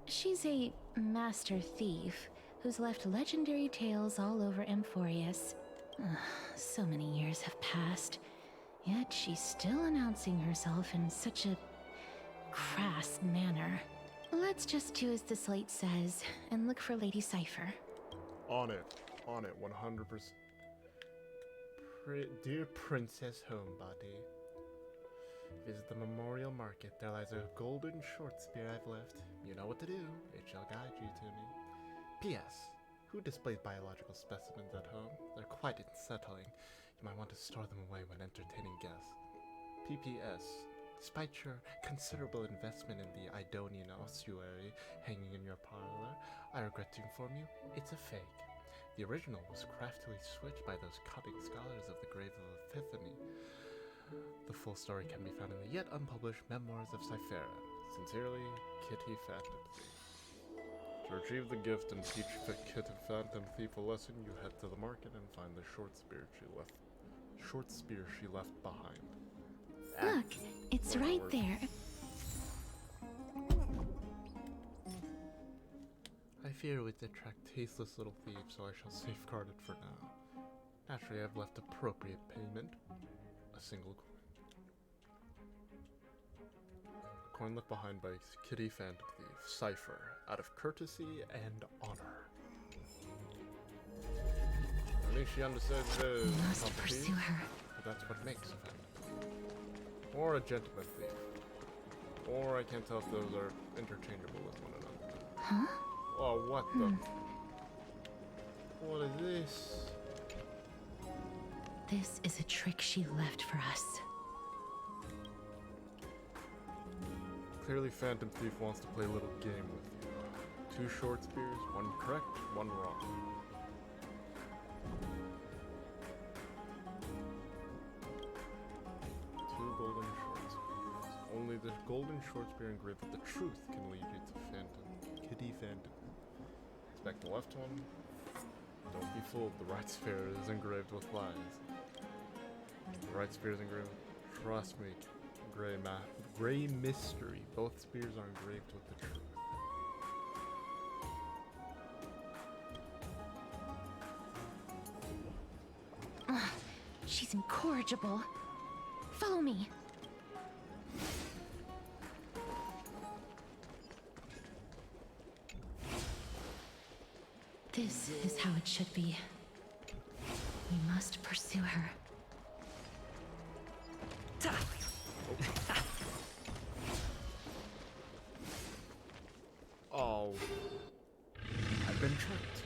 She's a master thief who's left legendary tales all over Amphorius. So many years have passed, yet she's still announcing herself in such a crass manner. Let's just do as the slate says and look for Lady Cipher. On it, 100%. Dear Princess Homebody, visit the Memorial Market. There lies a golden short spear I've left. You know what to do. It shall guide you to me. P.S. Who displays biological specimens at home? They're quite unsettling. You might want to store them away when entertaining guests. P.P.S. Despite your considerable investment in the Idonian ossuary hanging in your parlor, I regret to inform you, it's a fake. The original was craftily switched by those cutting scholars of the Grave of Epiphany. The full story can be found in the yet unpublished Memoirs of Cipher. Sincerely, Kitty Phantom Thief. To retrieve the gift and teach the Kitty Phantom Thief a lesson, you head to the market and find the short spear she left behind. Look, it's right there. I fear it would attract tasteless little thieves, so I shall safeguard it for now. Naturally, I've left appropriate payment. A single coin. A coin left behind by Kitty Phantom Thief, Cipher, out of courtesy and honor. I think she understands the We must pursue her. but that's what makes a phantom. Or a gentleman thief. Or I can't tell if those are interchangeable with one another. Huh? Oh, what the? What is this? This is a trick she left for us. Clearly Phantom Thief wants to play a little game with you. 2 short spears, 1 correct, 1 wrong. Only the golden short spear engraved with the truth can lead you to Kitty Phantom. Inspect the left one. Don't be fooled, the right spear is engraved with lies. The right spear is engraved, trust me, gray mystery. Both spears are engraved with the truth. She's incorrigible. Follow me. This is how it should be. We must pursue her. Oh. I've been tricked.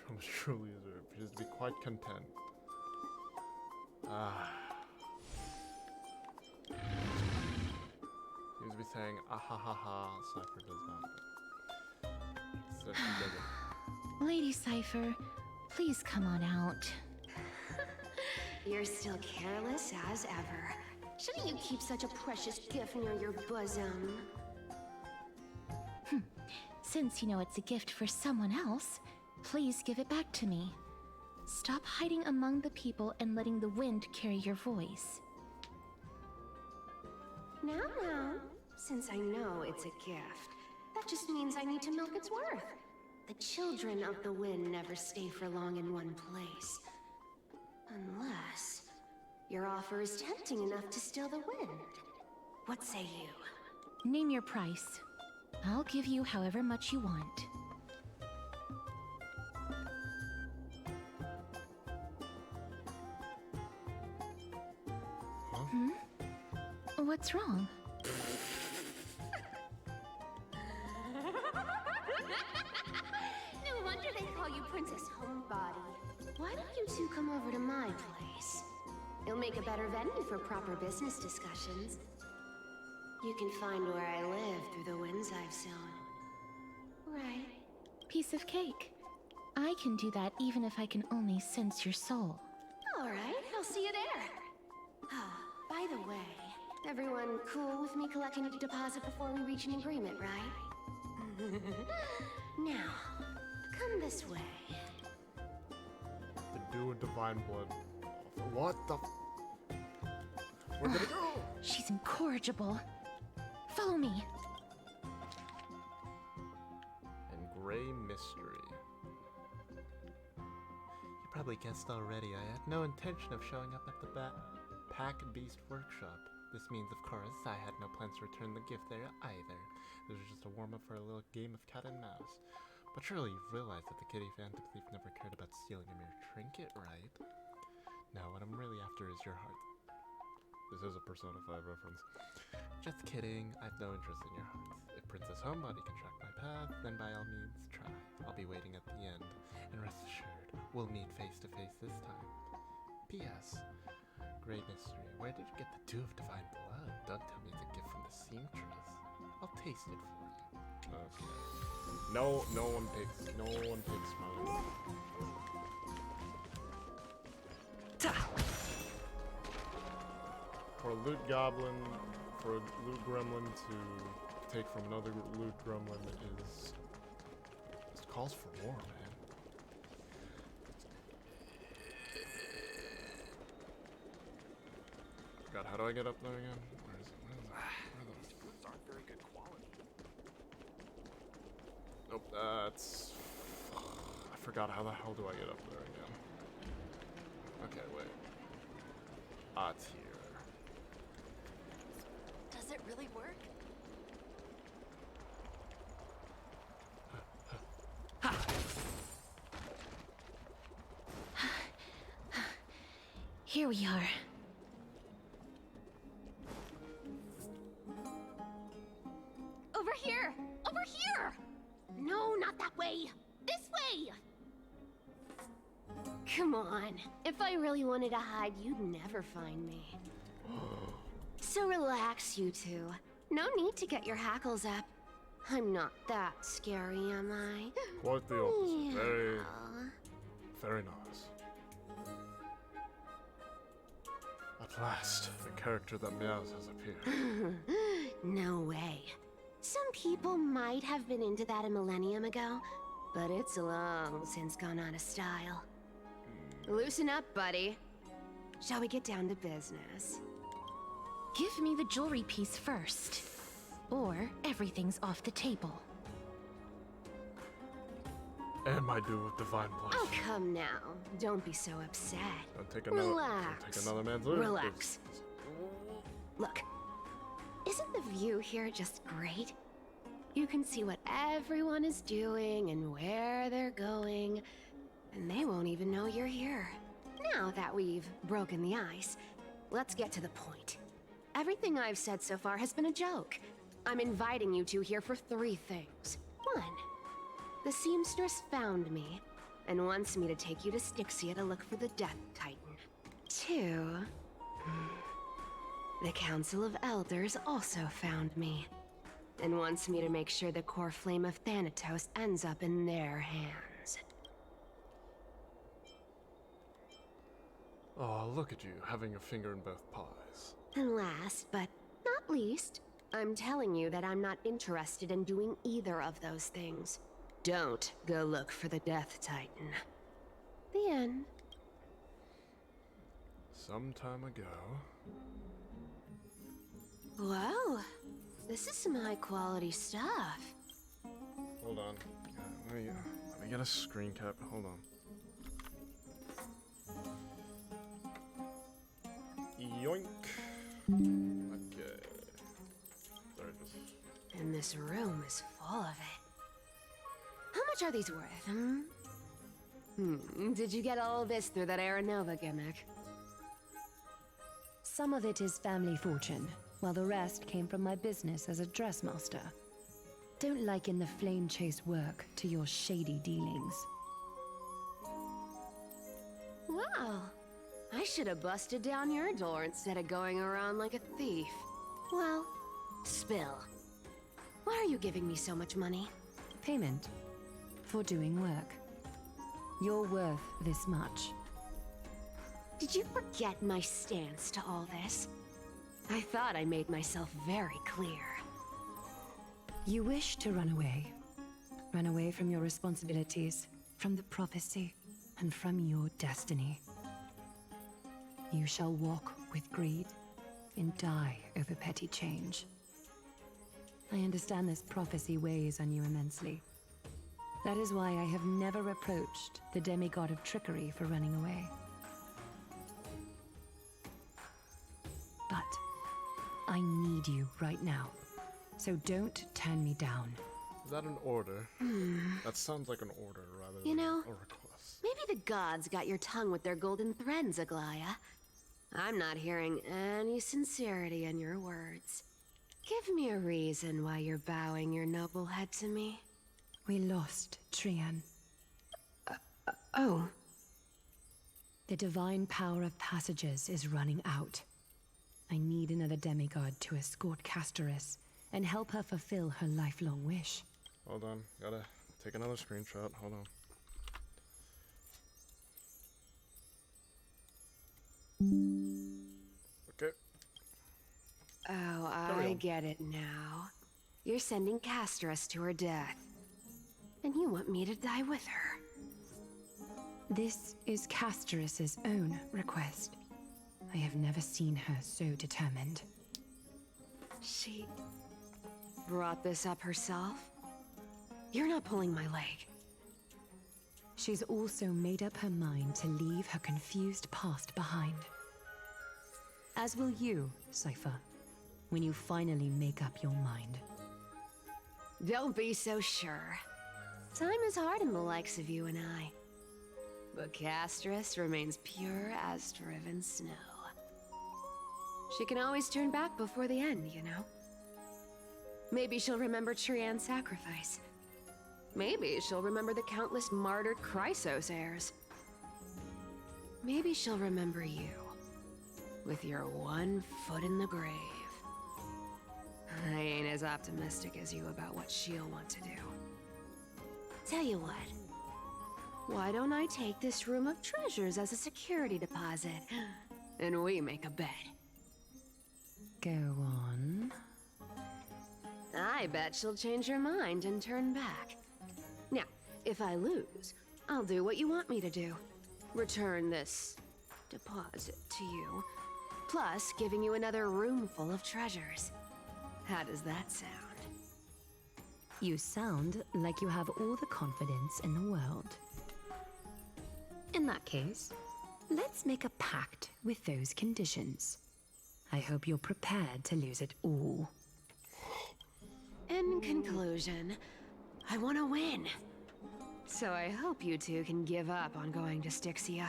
Trump truly deserved. She is to be quite content. Seems to be saying, ah ha ha ha, Cipher does not. So she doesn't. Lady Cipher, please come on out. You're still careless as ever. Shouldn't you keep such a precious gift near your bosom? Since you know it's a gift for someone else, please give it back to me. Stop hiding among the people and letting the wind carry your voice. Now, since I know it's a gift, that just means I need to milk its worth. The children of the wind never stay for long in one place. Unless your offer is tempting enough to steal the wind. What say you? Name your price. I'll give you however much you want. What's wrong? No wonder they call you Princess Homebody. Why don't you two come over to my place? It'll make a better venue for proper business discussions. You can find where I live through the winds I've sown. Right. Piece of cake. I can do that even if I can only sense your soul. All right, I'll see you there. By the way, everyone cool with me collecting a deposit before we reach an agreement, right? Now, come this way. a divine blood. What the? Where did it go? She's incorrigible. Follow me. And Gray Mystery. You probably guessed already, I had no intention of showing up at the Pack Beast Workshop. This means, of course, I had no plans to return the gift there either. This was just a warm-up for a little game of cat and mouse. But surely you've realized that the kitty phantom thief never cared about stealing a mere trinket, right? No, what I'm really after is your heart. This is a Persona 5 reference. Just kidding, I've no interest in your hearts. If Princess Homebody can track my path, then by all means, try. I'll be waiting at the end. And rest assured, we'll meet face to face this time. P.S. Great mystery. Where did you get the dew of divine blood? Don't tell me it's a gift from the seamstress. I'll taste it for you. Okay. No one takes mine. For a loot goblin, for a loot gremlin to take from another loot gremlin is just calls for war, man. God, how do I get up there again? Where is it? These goods aren't very good quality. Nope, that's... I forgot how the hell do I get up there again. Okay, wait. Ah, it's here. Does it really work? Here we are. Over here! Over here! No, not that way! This way! Come on. If I really wanted to hide, you'd never find me. So relax, you two. No need to get your hackles up. I'm not that scary, am I? Quite the opposite. Very, Yeah. very nice. At last, a character that meows has appeared. No way. Some people might have been into that a millennium ago, but it's long since gone out of style. Loosen up, buddy. Shall we get down to business? Give me the jewelry piece first, or everything's off the table. And my due of divine blood. Oh, come now. Don't be so upset. Don't take another, Relax. Don't take another man's loot. Relax. Look, isn't the view here just great? You can see what everyone is doing and where they're going, and they won't even know you're here. Now that we've broken the ice, let's get to the point. Everything I've said so far has been a joke. I'm inviting you two here for 3 things. 1, the seamstress found me and wants me to take you to Styxia to look for the Death Titan. 2, the Council of Elders also found me and wants me to make sure the coreflame of Thanatos ends up in their hands. Oh, look at you, having your finger in both pies. And last, but not least, I'm telling you that I'm not interested in doing either of those things. Don't go look for the Death Titan. The end. Some time ago. Whoa, this is some high-quality stuff. Hold on. Let me get a screen cap. Hold on. Yoink. Okay. Sorry, just... And this room is full of it. How much are these worth, Did you get all this through that Aranova gimmick? Some of it is family fortune, while the rest came from my business as a dressmaster. Don't liken the flame chase work to your shady dealings. Wow. I should have busted down your door instead of going around like a thief. Well, spill. Why are you giving me so much money? Payment for doing work. You're worth this much. Did you forget my stance to all this? I thought I made myself very clear. You wish to run away. Run away from your responsibilities, from the prophecy. and from your destiny. You shall walk with greed and die over petty change. I understand this prophecy weighs on you immensely. That is why I have never reproached the demigod of trickery for running away. But I need you right now, so don't turn me down. Is that an order? That sounds like an order rather You than know, a request. maybe the gods got your tongue with their golden threads, Aglaya. I'm not hearing any sincerity in your words. Give me a reason why you're bowing your noble head to me. We lost Trian. Oh. The divine power of passages is running out. I need another demigod to escort Castorice and help her fulfill her lifelong wish. Hold on, gotta take another screenshot. Hold on. Okay. Oh, I get it now. You're sending Castorice to her death. And you want me to die with her. This is Castorice's own request. I have never seen her so determined. She brought this up herself? You're not pulling my leg. She's also made up her mind to leave her confused past behind. As will you, Cipher, when you finally make up your mind. Don't be so sure. Time is hard in the likes of you and I. But Castorice remains pure as driven snow. She can always turn back before the end, you know? Maybe she'll remember Trian's sacrifice. Maybe she'll remember the countless martyred Chrysos heirs. Maybe she'll remember you, with your one foot in the grave. I ain't as optimistic as you about what she'll want to do. Tell you what, why don't I take this room of treasures as a security deposit, and we make a bet? Go on. I bet she'll change her mind and turn back. Now, if I lose, I'll do what you want me to do. Return this deposit to you, plus giving you another room full of treasures. How does that sound? You sound like you have all the confidence in the world. In that case, let's make a pact with those conditions. I hope you're prepared to lose it all. In conclusion, I want to win. So I hope you two can give up on going to Styxia.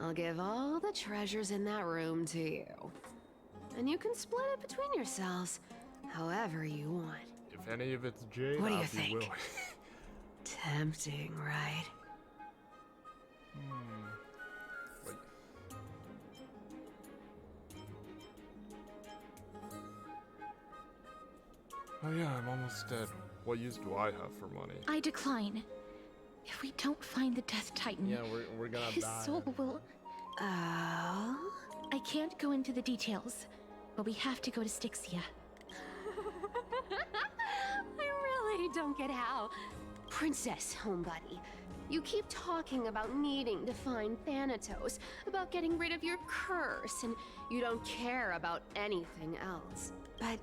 I'll give all the treasures in that room to you. And you can split it between yourselves, however you want. If any of it's Jade, What do you I'll be think? willing. Tempting, right? Wait. Oh yeah, I'm almost dead. What use do I have for money? I decline. If we don't find the Death Titan, Yeah, we're gonna his die. soul will... Oh? I can't go into the details, but we have to go to Styxia. I really don't get how. Princess, homebuddy, you keep talking about needing to find Thanatos, about getting rid of your curse, and you don't care about anything else. But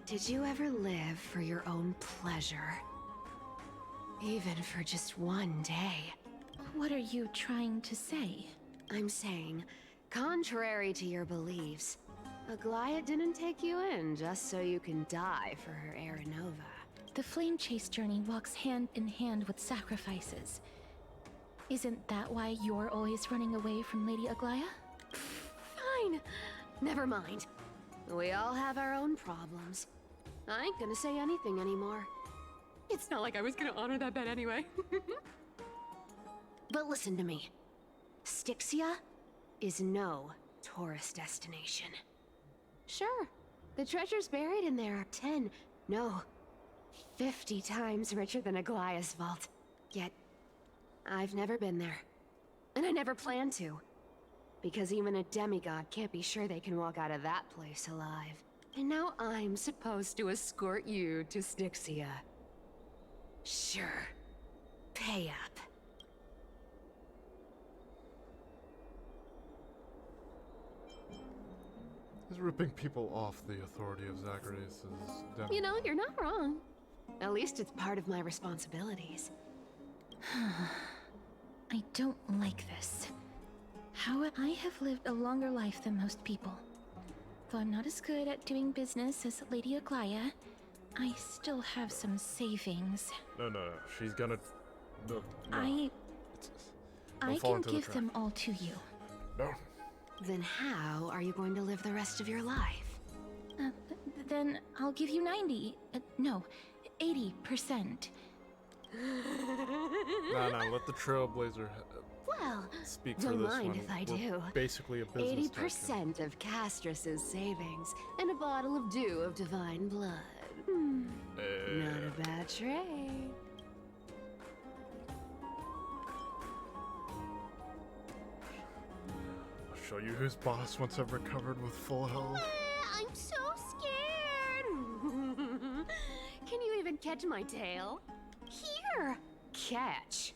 did you ever live for your own pleasure? Even for just one day? What are you trying to say? I'm saying, contrary to your beliefs, Aglaya didn't take you in just so you can die for her heir Nova. The flame chase journey walks hand in hand with sacrifices. Isn't that why you're always running away from Lady Aglaya? Fine. Never mind. We all have our own problems. I ain't gonna say anything anymore. It's not like I was gonna honor that bet anyway. But listen to me. Styxia is no tourist destination. Sure, the treasures buried in there are 10, no, 50 times richer than Aglaya's vault. Yet, I've never been there. And I never plan to. Because even a demigod can't be sure they can walk out of that place alive. And now I'm supposed to escort you to Styxia. Sure. Pay up. Ripping people off the authority of Zagreus is definitely... You know, you're not wrong. At least it's part of my responsibilities. I don't like this. How I have lived a longer life than most people. Though I'm not as good at doing business as Lady Aglaya, I still have some savings. No. She's gonna... No. I Don't fall can into the give trap. them all to you. No. Then how are you going to live the rest of your life? Then I'll give you 90. No, 80%. No, let the Trailblazer Well, speak for don't this mind one. if I We're do. basically a business 80% of Castorice's savings and a bottle of dew of divine blood. Not a bad trade. I'll show you who's boss once I've recovered with full health. I'm so scared. Can you even catch my tail? Here. Catch.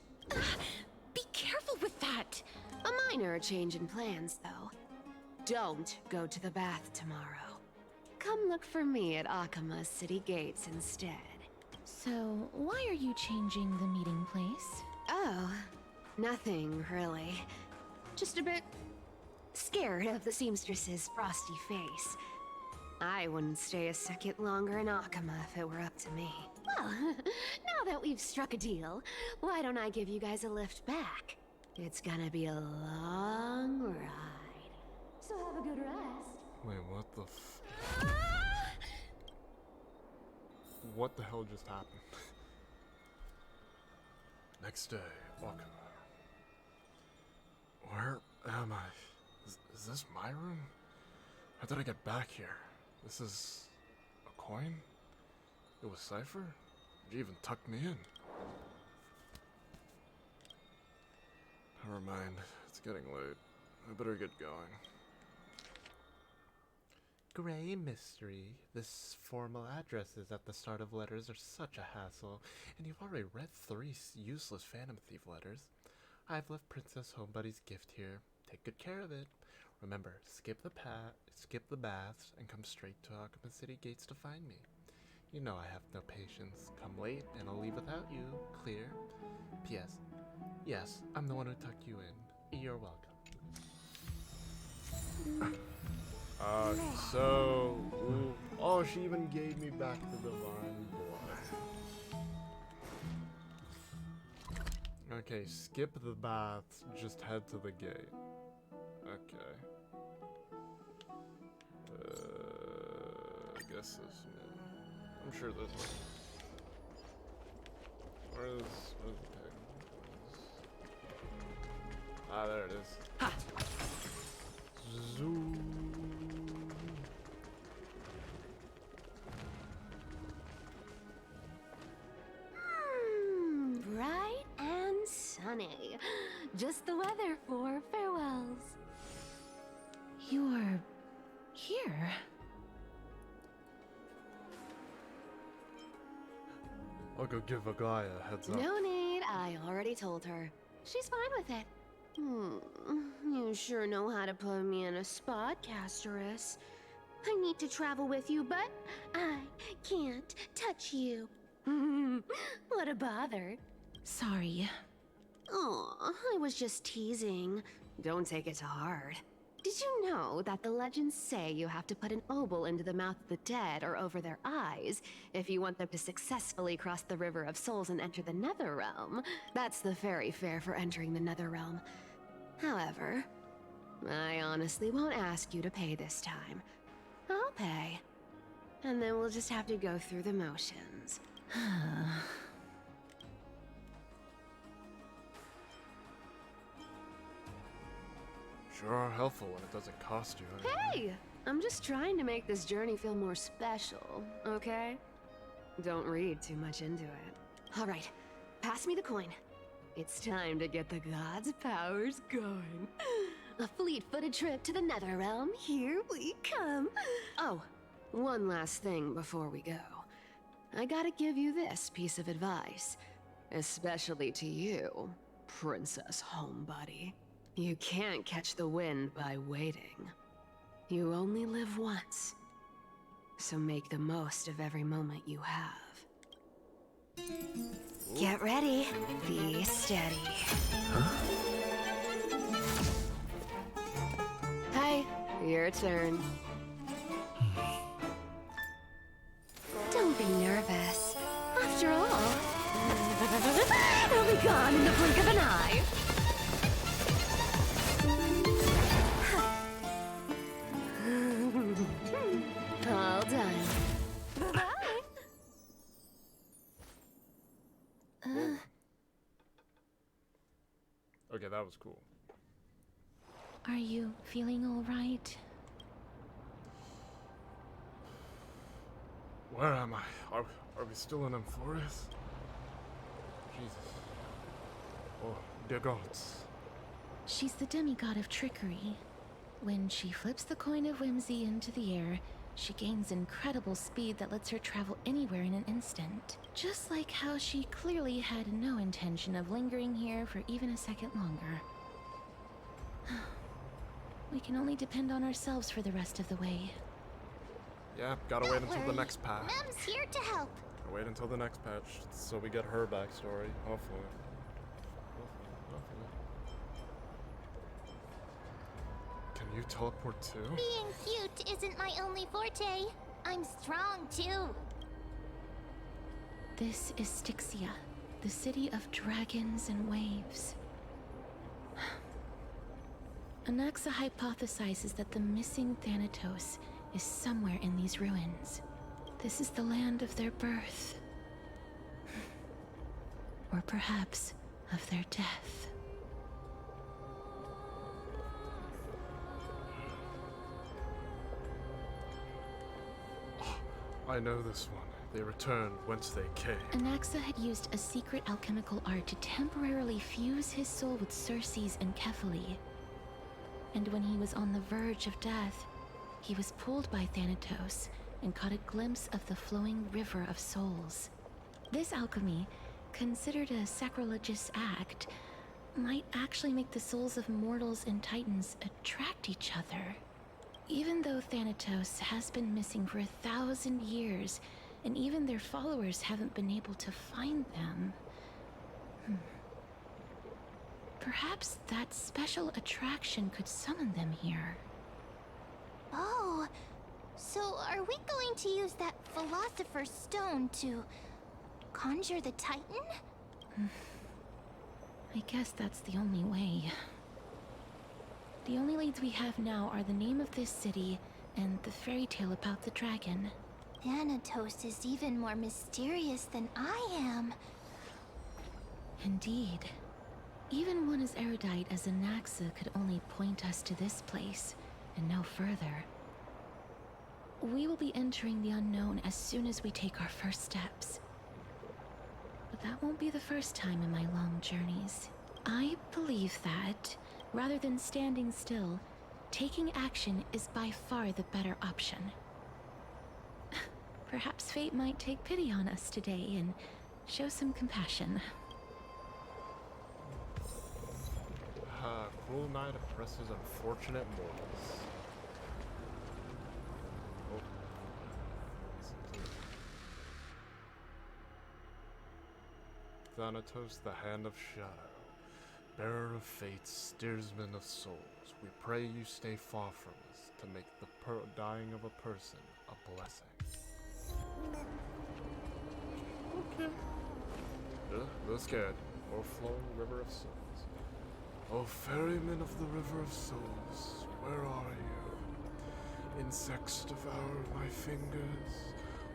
Be careful with that. A minor change in plans, though. Don't go to the bath tomorrow. Come look for me at Akama's city gates instead. So, why are you changing the meeting place? Oh, nothing really. Just a bit scared of the seamstress's frosty face. I wouldn't stay a second longer in Akama if it were up to me. Well, now that we've struck a deal, why don't I give you guys a lift back? It's gonna be a long ride. So have a good rest. Wait, what the What the hell just happened? Next day, Akama. Where am I? Is this my room? How did I get back here? This is a coin? It was Cipher? She even tucked me in. Never mind. It's getting late. I better get going. Gray mystery. This formal addresses at the start of letters are such a hassle, and you've already read 3 useless Phantom Thief letters. I've left Princess Homebuddy's gift here. Take good care of it. Remember, skip the baths, and come straight to Akama City Gates to find me. You know I have no patience. Come late, and I'll leave without you. Clear? P.S. Yes, I'm the one who tucked you in. You're welcome. Oh, she even gave me back the divine blood. Okay, skip the baths, just head to the gate. Okay. I guess this, I'm sure this one. Where's the pig? Ah, there it is. Ha! Zoom. Bright and sunny. Just the weather for farewells. You're here. I'll go give Aglaya a heads up. No need, I already told her. She's fine with it. You sure know how to put me in a spot, Castorice. I need to travel with you, but I can't touch you. What a bother. Sorry. Aw, I was just teasing. Don't take it to heart. Did you know that the legends say you have to put an obol into the mouth of the dead or over their eyes if you want them to successfully cross the River of Souls and enter the Netherrealm? That's the fairy fare for entering the Netherrealm. However, I honestly won't ask you to pay this time. I'll pay. And then we'll just have to go through the motions. Sure are helpful when it doesn't cost you anything. Hey! I'm just trying to make this journey feel more special, okay? Don't read too much into it. Alright, pass me the coin. It's time to get the gods' powers going. A fleet-footed trip to the Netherrealm, here we come. Oh, one last thing before we go. I gotta give you this piece of advice. Especially to you, Princess Homebuddy. You can't catch the wind by waiting. You only live once, so make the most of every moment you have. Get ready. Be steady. Hi, your turn. Don't be nervous. After all, it'll be gone in the blink of an eye. All done. Okay, that was cool. Are you feeling all right? Where am I? Are we still in Amphoris? Jesus. Oh, dear gods. She's the demigod of trickery. When she flips the coin of whimsy into the air, she gains incredible speed that lets her travel anywhere in an instant. Just like how she clearly had no intention of lingering here for even a second longer. We can only depend on ourselves for the rest of the way. Yeah, gotta wait until the next patch. Mem's here to help. Gotta wait until the next patch so we get her backstory, hopefully. Hopefully. Can you teleport too? Being cute isn't my only forte. I'm strong too. This is Styxia, the city of dragons and waves. Anaxa hypothesizes that the missing Thanatos is somewhere in these ruins. This is the land of their birth. Or perhaps of their death. I know this one. They returned whence they came. Anaxa had used a secret alchemical art to temporarily fuse his soul with Circe's and Kephale. And when he was on the verge of death, he was pulled by Thanatos and caught a glimpse of the flowing river of souls. This alchemy, considered a sacrilegious act, might actually make the souls of mortals and titans attract each other. Even though Thanatos has been missing for 1,000 years, and even their followers haven't been able to find them. Perhaps that special attraction could summon them here. Oh, so are we going to use that Philosopher's Stone to conjure the Titan? I guess that's the only way. The only leads we have now are the name of this city and the fairy tale about the dragon. Thanatos is even more mysterious than I am. Indeed. Even one as erudite as Anaxa could only point us to this place, and no further. We will be entering the unknown as soon as we take our first steps. But that won't be the first time in my long journeys. I believe that, rather than standing still, taking action is by far the better option. Perhaps fate might take pity on us today and show some compassion. Cruel night oppresses unfortunate mortals. Oh. Thanatos, the hand of shadow, bearer of fate, steersman of souls, we pray you stay far from us to make the dying of a person a blessing. Okay. They're scared. Overflowing river of souls. Oh, ferryman of the river of souls, where are you? Insects devour my fingers,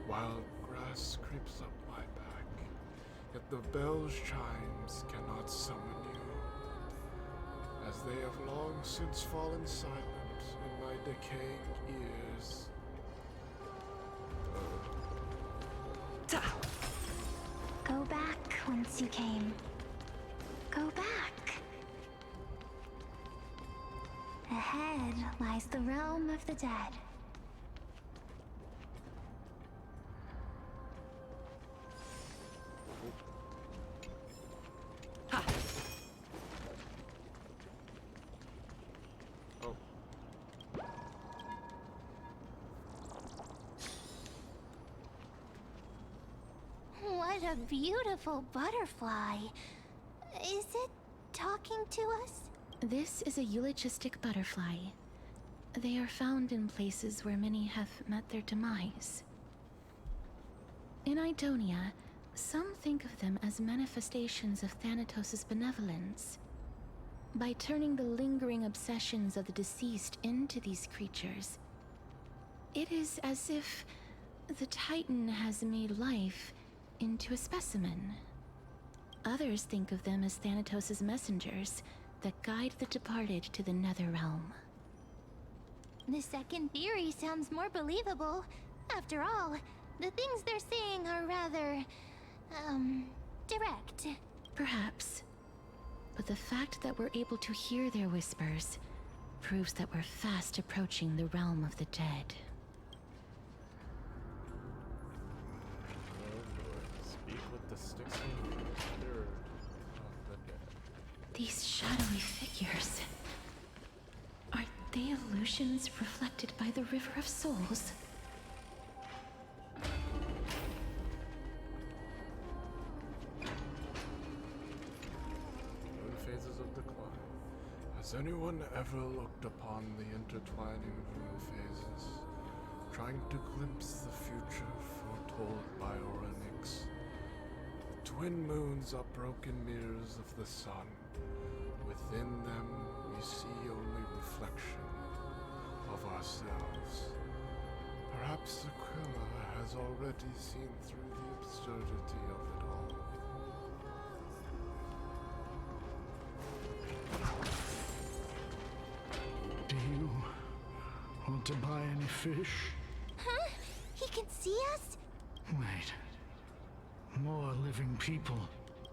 wild grass creeps up my back, yet the bell's chimes cannot summon you, as they have long since fallen silent in my decaying ears. Go back whence you came. Go back. Ahead lies the realm of the dead. Ha. Oh. a beautiful butterfly. Is it talking to us? This is a eulogistic butterfly. They are found in places where many have met their demise. In Idonia, some think of them as manifestations of Thanatos' benevolence. By turning the lingering obsessions of the deceased into these creatures, it is as if the Titan has made life into a specimen. Others think of them as Thanatos' messengers that guide the departed to the nether realm. The second theory sounds more believable. After all, the things they're saying are rather, direct. Perhaps. But the fact that we're able to hear their whispers proves that we're fast approaching the realm of the dead. Speak with the Styxian spirit of the dead. These shadowy figures. Are they illusions reflected by the River of Souls? Phases of decline. Has anyone ever looked upon the intertwining moon phases, trying to glimpse the future foretold by Orynyx? The twin moons are broken mirrors of the sun. Within them, we see only reflection of ourselves. Perhaps Aquila has already seen through the absurdity of it all. Do you want to buy any fish? Huh? He can see us? Wait. More living people.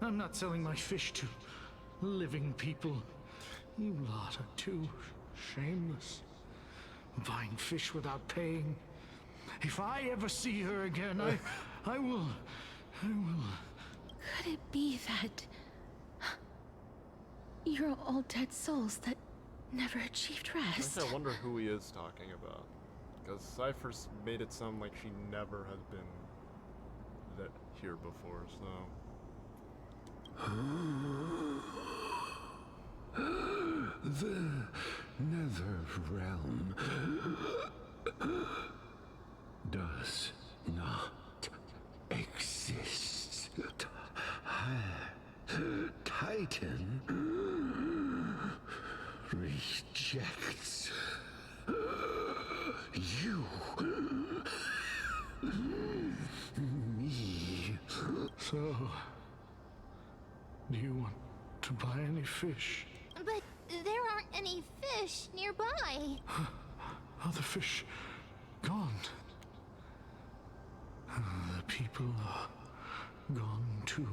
I'm not selling my fish to living people. You lot are too shameless. Buying fish without paying. If I ever see her again, I will. Could it be that you're all dead souls that never achieved rest? I wonder who he is talking about. Because Cipher made it sound like she never has been here before, so... The nether realm does not exist. Titan rejects you. Me. So, do you want to buy any fish? But there aren't any fish nearby. Are the fish gone? The people are gone too.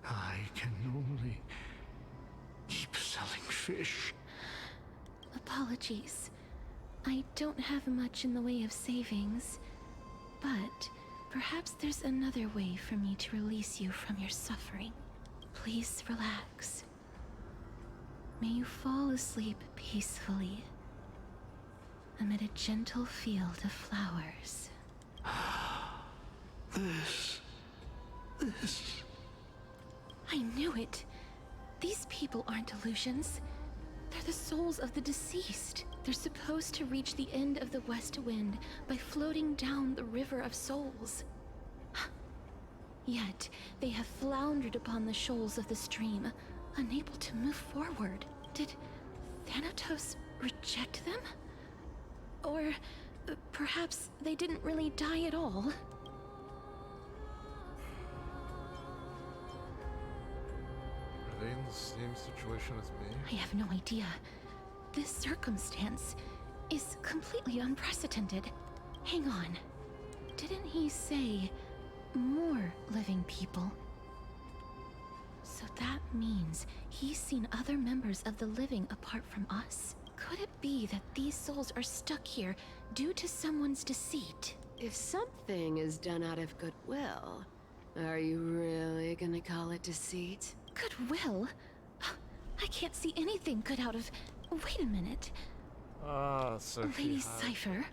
I can only keep selling fish. Apologies. I don't have much in the way of savings, but perhaps there's another way for me to release you from your suffering. Please relax. May you fall asleep peacefully amid a gentle field of flowers. This... I knew it. These people aren't illusions. They're the souls of the deceased. They're supposed to reach the end of the West Wind by floating down the River of Souls. Yet, they have floundered upon the shoals of the stream, unable to move forward. Did Thanatos reject them? Or perhaps they didn't really die at all? Are they in the same situation as me? I have no idea. This circumstance is completely unprecedented. Hang on. Didn't he say more living people? So that means he's seen other members of the living apart from us? Could it be that these souls are stuck here due to someone's deceit? If something is done out of goodwill, are you really gonna call it deceit? Goodwill? I can't see anything good out of... Wait a minute. So Lady Cipher?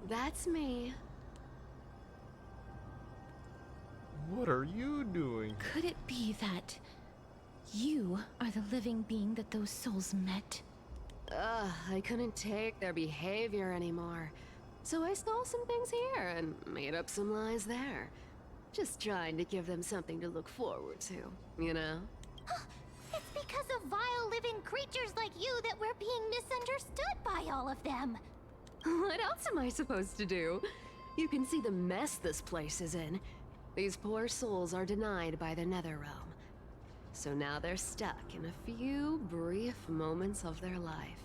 That's me. What are you doing? Could it be that you are the living being that those souls met? I couldn't take their behavior anymore. So I stole some things here and made up some lies there. Just trying to give them something to look forward to, you know? It's because of vile living creatures like you that we're being misunderstood by all of them. What else am I supposed to do? You can see the mess this place is in. These poor souls are denied by the Netherrealm. So now they're stuck in a few brief moments of their life.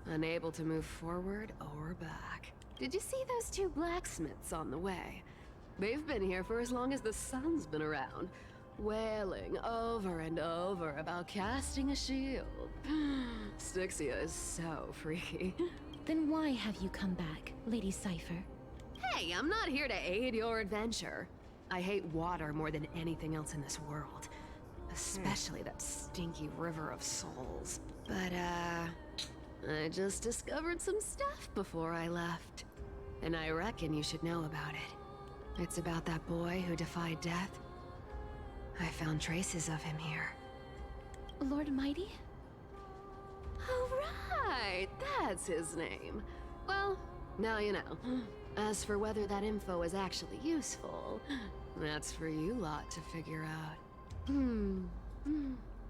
Unable to move forward or back. Did you see those two blacksmiths on the way? They've been here for as long as the sun's been around, wailing over and over about casting a shield. Styxia is so freaky. Then why have you come back, Lady Cipher? Hey, I'm not here to aid your adventure. I hate water more than anything else in this world. Especially that stinky river of souls. But, I just discovered some stuff before I left. And I reckon you should know about it. It's about that boy who defied death. I found traces of him here. Lord Mighty? Oh, right! That's his name. Well, now you know. As for whether that info is actually useful, that's for you lot to figure out.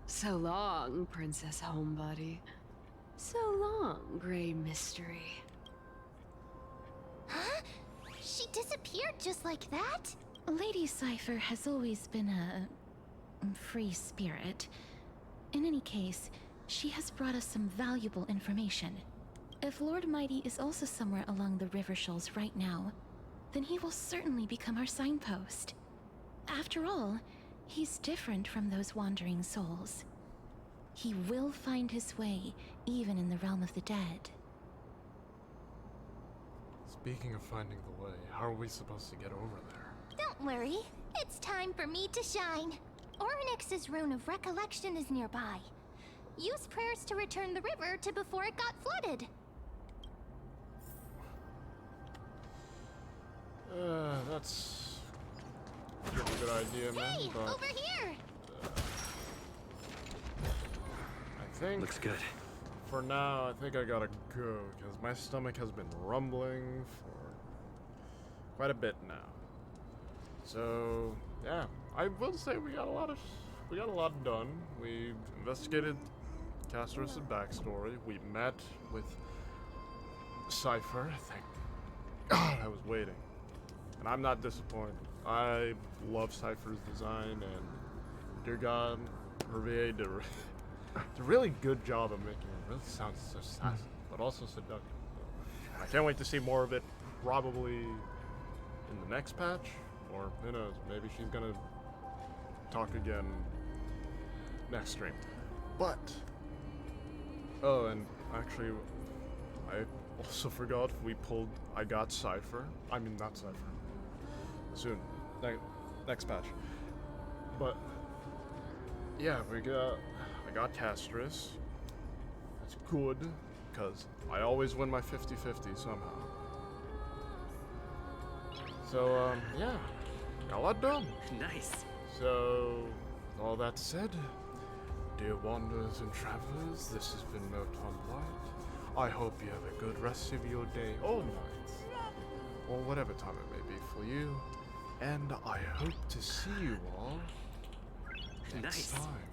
So long, Princess Homebody. So long, Grey Mystery. Huh? She disappeared just like that? Lady Cipher has always been a free spirit. In any case, she has brought us some valuable information. If Lord Mighty is also somewhere along the river shoals right now, then he will certainly become our signpost. After all, he's different from those wandering souls. He will find his way, even in the realm of the dead. Speaking of finding the way, how are we supposed to get over there? Don't worry. It's time for me to shine. Ornyx's rune of recollection is nearby. Use prayers to return the river to before it got flooded. That's a pretty good idea, man. Hey, but, over here! I think... Looks good. For now, I think I gotta go, because my stomach has been rumbling for quite a bit now. So, yeah, I will say we got a lot done. We investigated Castorice's backstory. We met with Cipher. Thank God I was waiting. And I'm not disappointed. I love Cipher's design, and dear God, Hervé did a really good job of making it really sound so sassy, but also seductive. I can't wait to see more of it, probably in the next patch, or who knows, maybe she's gonna talk again next stream. But, oh, and actually, I also forgot I got Cipher. I mean, not Cipher. Soon. Next patch. But, yeah, I got Castorice. That's good, because I always win my 50-50 somehow. So, yeah, got a lot done. Nice. So, with all that said, dear wanderers and travelers, this has been Merton White. I hope you have a good rest of your day or night, or whatever time it may be for you, and I hope to see you all next time.